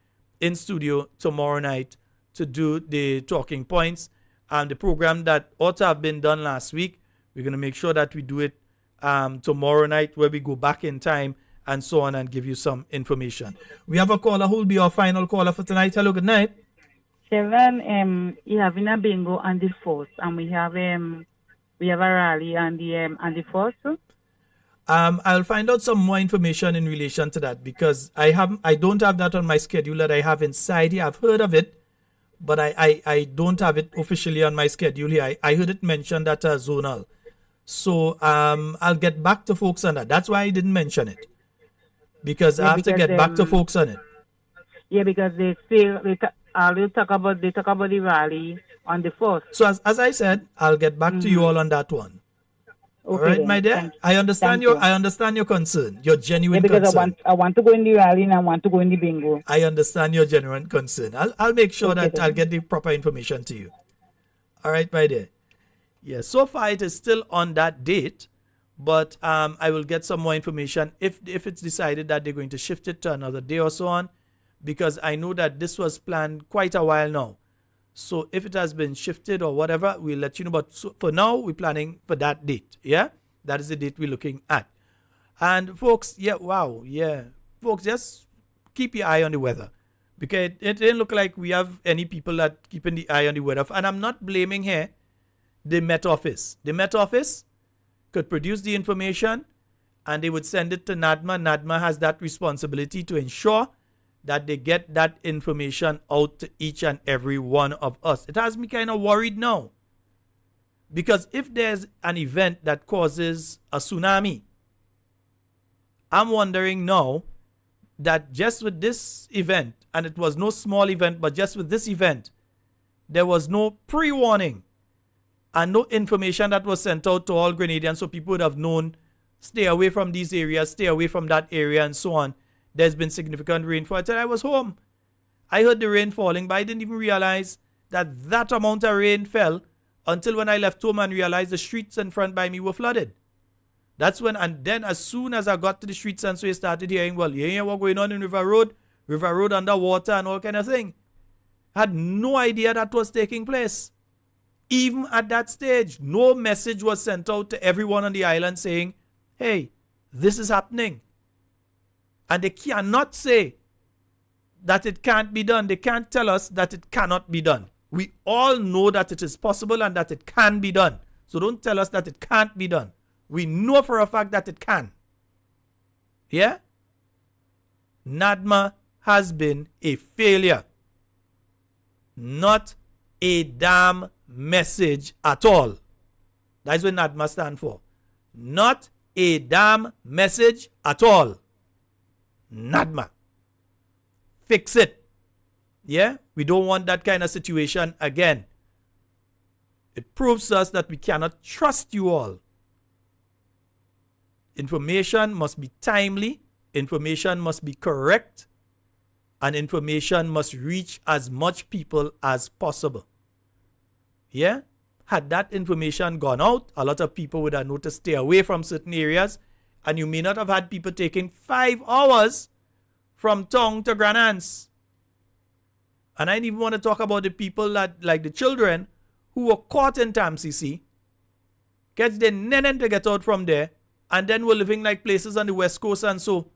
in studio tomorrow night to do the talking points and the program that ought to have been done last week. We're going to make sure that we do it tomorrow night where we go back in time and so on and give you some information. We have a caller who will be our final caller for tonight. Hello, good night. Sheldon, you having a bingo on the 4th, and we have a rally on the 4th. I'll find out some more information in relation to that because I don't have that on my schedule that I have inside here. I've heard of it, but I don't have it officially on my schedule here. I heard it mentioned at a zonal. So I'll get back to folks on that. That's why I didn't mention it. Because I have to get back to folks on it. Yeah, because they talk about the rally on the 4th. So as I said, I'll get back to you all on that one. Okay, all right, then, my dear. I understand I understand your concern, your genuine concern. I want to go in the rally and I want to go in the bingo. I understand your genuine concern. I'll make sure that I'll get the proper information to you. All right, my dear. Yeah, so far it is still on that date, but I will get some more information if it's decided that they're going to shift it to another day or so on, because I know that this was planned quite a while now. So if it has been shifted or whatever, we'll let you know. But for now, we're planning for that date. Yeah, that is the date we're looking at. And folks, folks, just keep your eye on the weather, because it didn't look like we have any people that keeping the eye on the weather. And I'm not blaming here the Met Office. The Met Office could produce the information and they would send it to NADMA. NADMA has that responsibility to ensure that they get that information out to each and every one of us. It has me kind of worried now, because if there's an event that causes a tsunami, I'm wondering now that just with this event, and it was no small event, but just with this event, there was no pre-warning. and no information that was sent out to all Grenadians so people would have known, stay away from these areas, stay away from that area, and so on. There's been significant rainfall. Until I was home, I heard the rain falling, but I didn't even realize that amount of rain fell until when I left home and realized the streets in front by me were flooded. That's when, and then as soon as I got to the streets and so I started hearing, well, you hear what going on in River Road underwater and all kind of thing. I had no idea that was taking place. Even at that stage, no message was sent out to everyone on the island saying, hey, this is happening. And they cannot say that it can't be done. They can't tell us that it cannot be done. We all know that it is possible and that it can be done. So don't tell us that it can't be done. We know for a fact that it can. Yeah? NADMA has been a failure. Not a damn message at all. That's what NADMA stands for. Not a damn message at all. NADMA. Fix it. Yeah? We don't want that kind of situation again. It proves to us that we cannot trust you all. Information must be timely. Information must be correct. And information must reach as much people as possible. Yeah? Had that information gone out, a lot of people would have known to stay away from certain areas, and you may not have had people taking 5 hours from Tong to Granans. And I didn't even want to talk about the people that, like the children, who were caught in Tamsisi, catch their nenen to get out from there, and then were living like places on the west coast and so,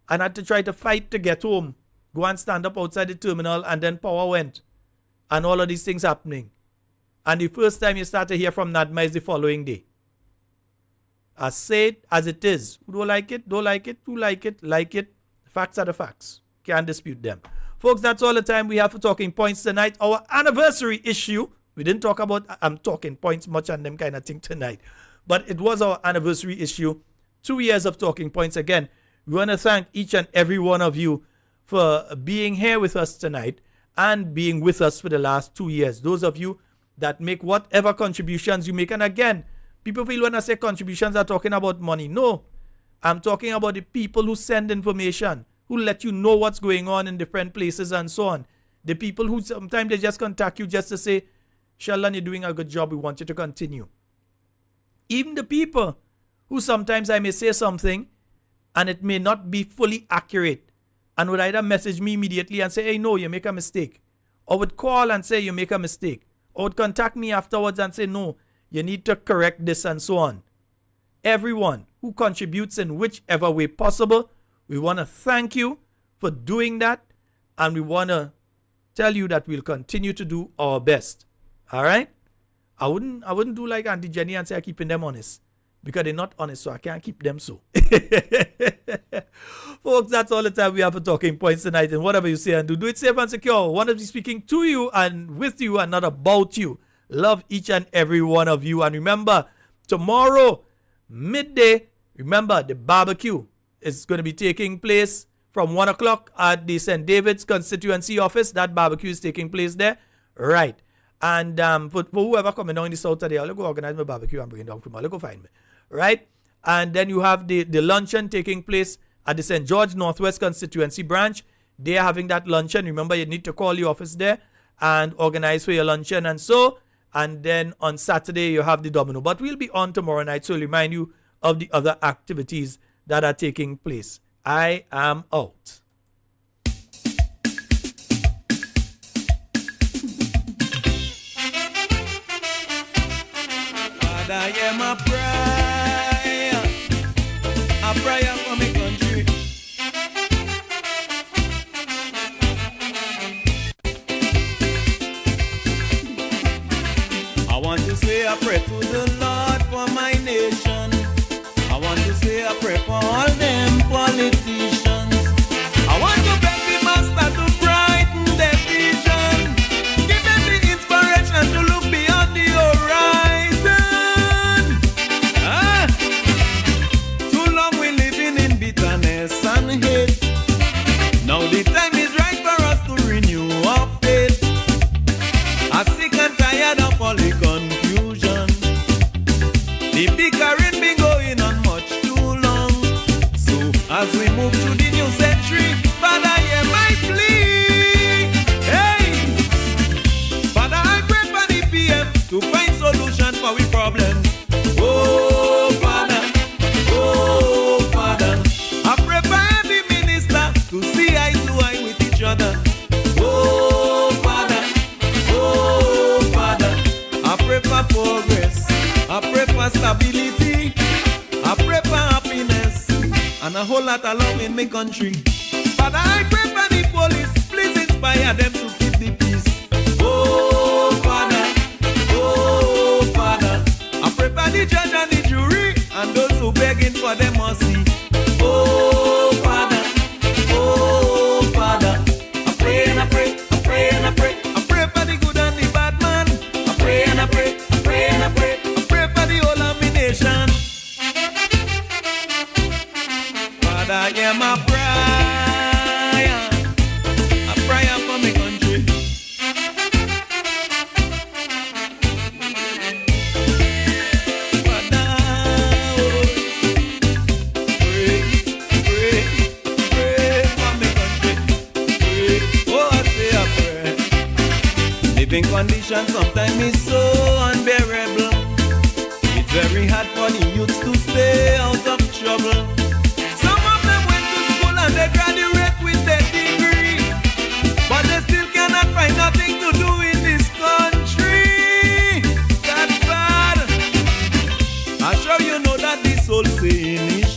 and had to try to fight to get home, go and stand up outside the terminal, and then power went, and all of these things happening. And the first time you start to hear from NADMA is the following day. I say it as it is. Who don't like it, don't like it. Who like it, like it. Facts are the facts. Can't dispute them. Folks, that's all the time we have for Talking Points tonight. Our anniversary issue. We didn't talk about Talking Points much and them kind of thing tonight. But it was our anniversary issue. 2 years of Talking Points. Again, we want to thank each and every one of you for being here with us tonight and being with us for the last 2 years. Those of you that make whatever contributions you make. And again, people feel when I say contributions, I'm talking about money. No, I'm talking about the people who send information, who let you know what's going on in different places and so on. The people who sometimes they just contact you just to say, Sheldon, you're doing a good job. We want you to continue. Even the people who sometimes I may say something and it may not be fully accurate and would either message me immediately and say, hey, no, you make a mistake. Or would call and say you make a mistake. Or would contact me afterwards and say, no, you need to correct this and so on. Everyone who contributes in whichever way possible, we want to thank you for doing that. And we want to tell you that we'll continue to do our best. All right? I wouldn't do like Auntie Jenny and say I'm keeping them honest. Because they're not honest, so I can't keep them so. Folks, that's all the time we have for Talking Points tonight. And whatever you say and do it safe and secure. Want to be speaking to you and with you and not about you. Love each and every one of you. And remember, tomorrow, midday, remember the barbecue is going to be taking place from 1 o'clock at the St. David's constituency office. That barbecue is taking place there. Right. And for whoever coming down in the south today, I'll go organize my barbecue and bring it down tomorrow. I'll go find me. Right? And then you have the luncheon taking place at the St. George Northwest Constituency branch. They are having that luncheon. Remember, you need to call the office there and organize for your luncheon and so. And then on Saturday, you have the domino. But we'll be on tomorrow night, so I'll remind you of the other activities that are taking place. I am out. I am a prayer for my country. I want to say a prayer to the Lord for my nation. I want to say a prayer for all them politicians. bickering been going on much too long. So as we move to the new century, Father, hear my plea. Hey, Father, I pray for the PM to find solution for we problems. Oh, Father, I pray for every minister to see eye to eye with each other. Oh, Father, I pray for progress, I pray for stability, I pray for happiness, and a whole lot of love in my country. Father, I pray for the police, please inspire them to keep the peace. Oh, Father, I pray for the judge and the jury, and those who begging for them mercy. Oh, Father, I pray and I pray, I pray and I pray, I pray for the good and the bad man. I pray and I pray, I pray and I pray, I pray for the whole of my nation. Father, hear my prayer, a prayer for my country. Father, pray for my country. Pray, oh, I say a prayer. Living conditions sometimes is so unbearable. It's very hard for the youths to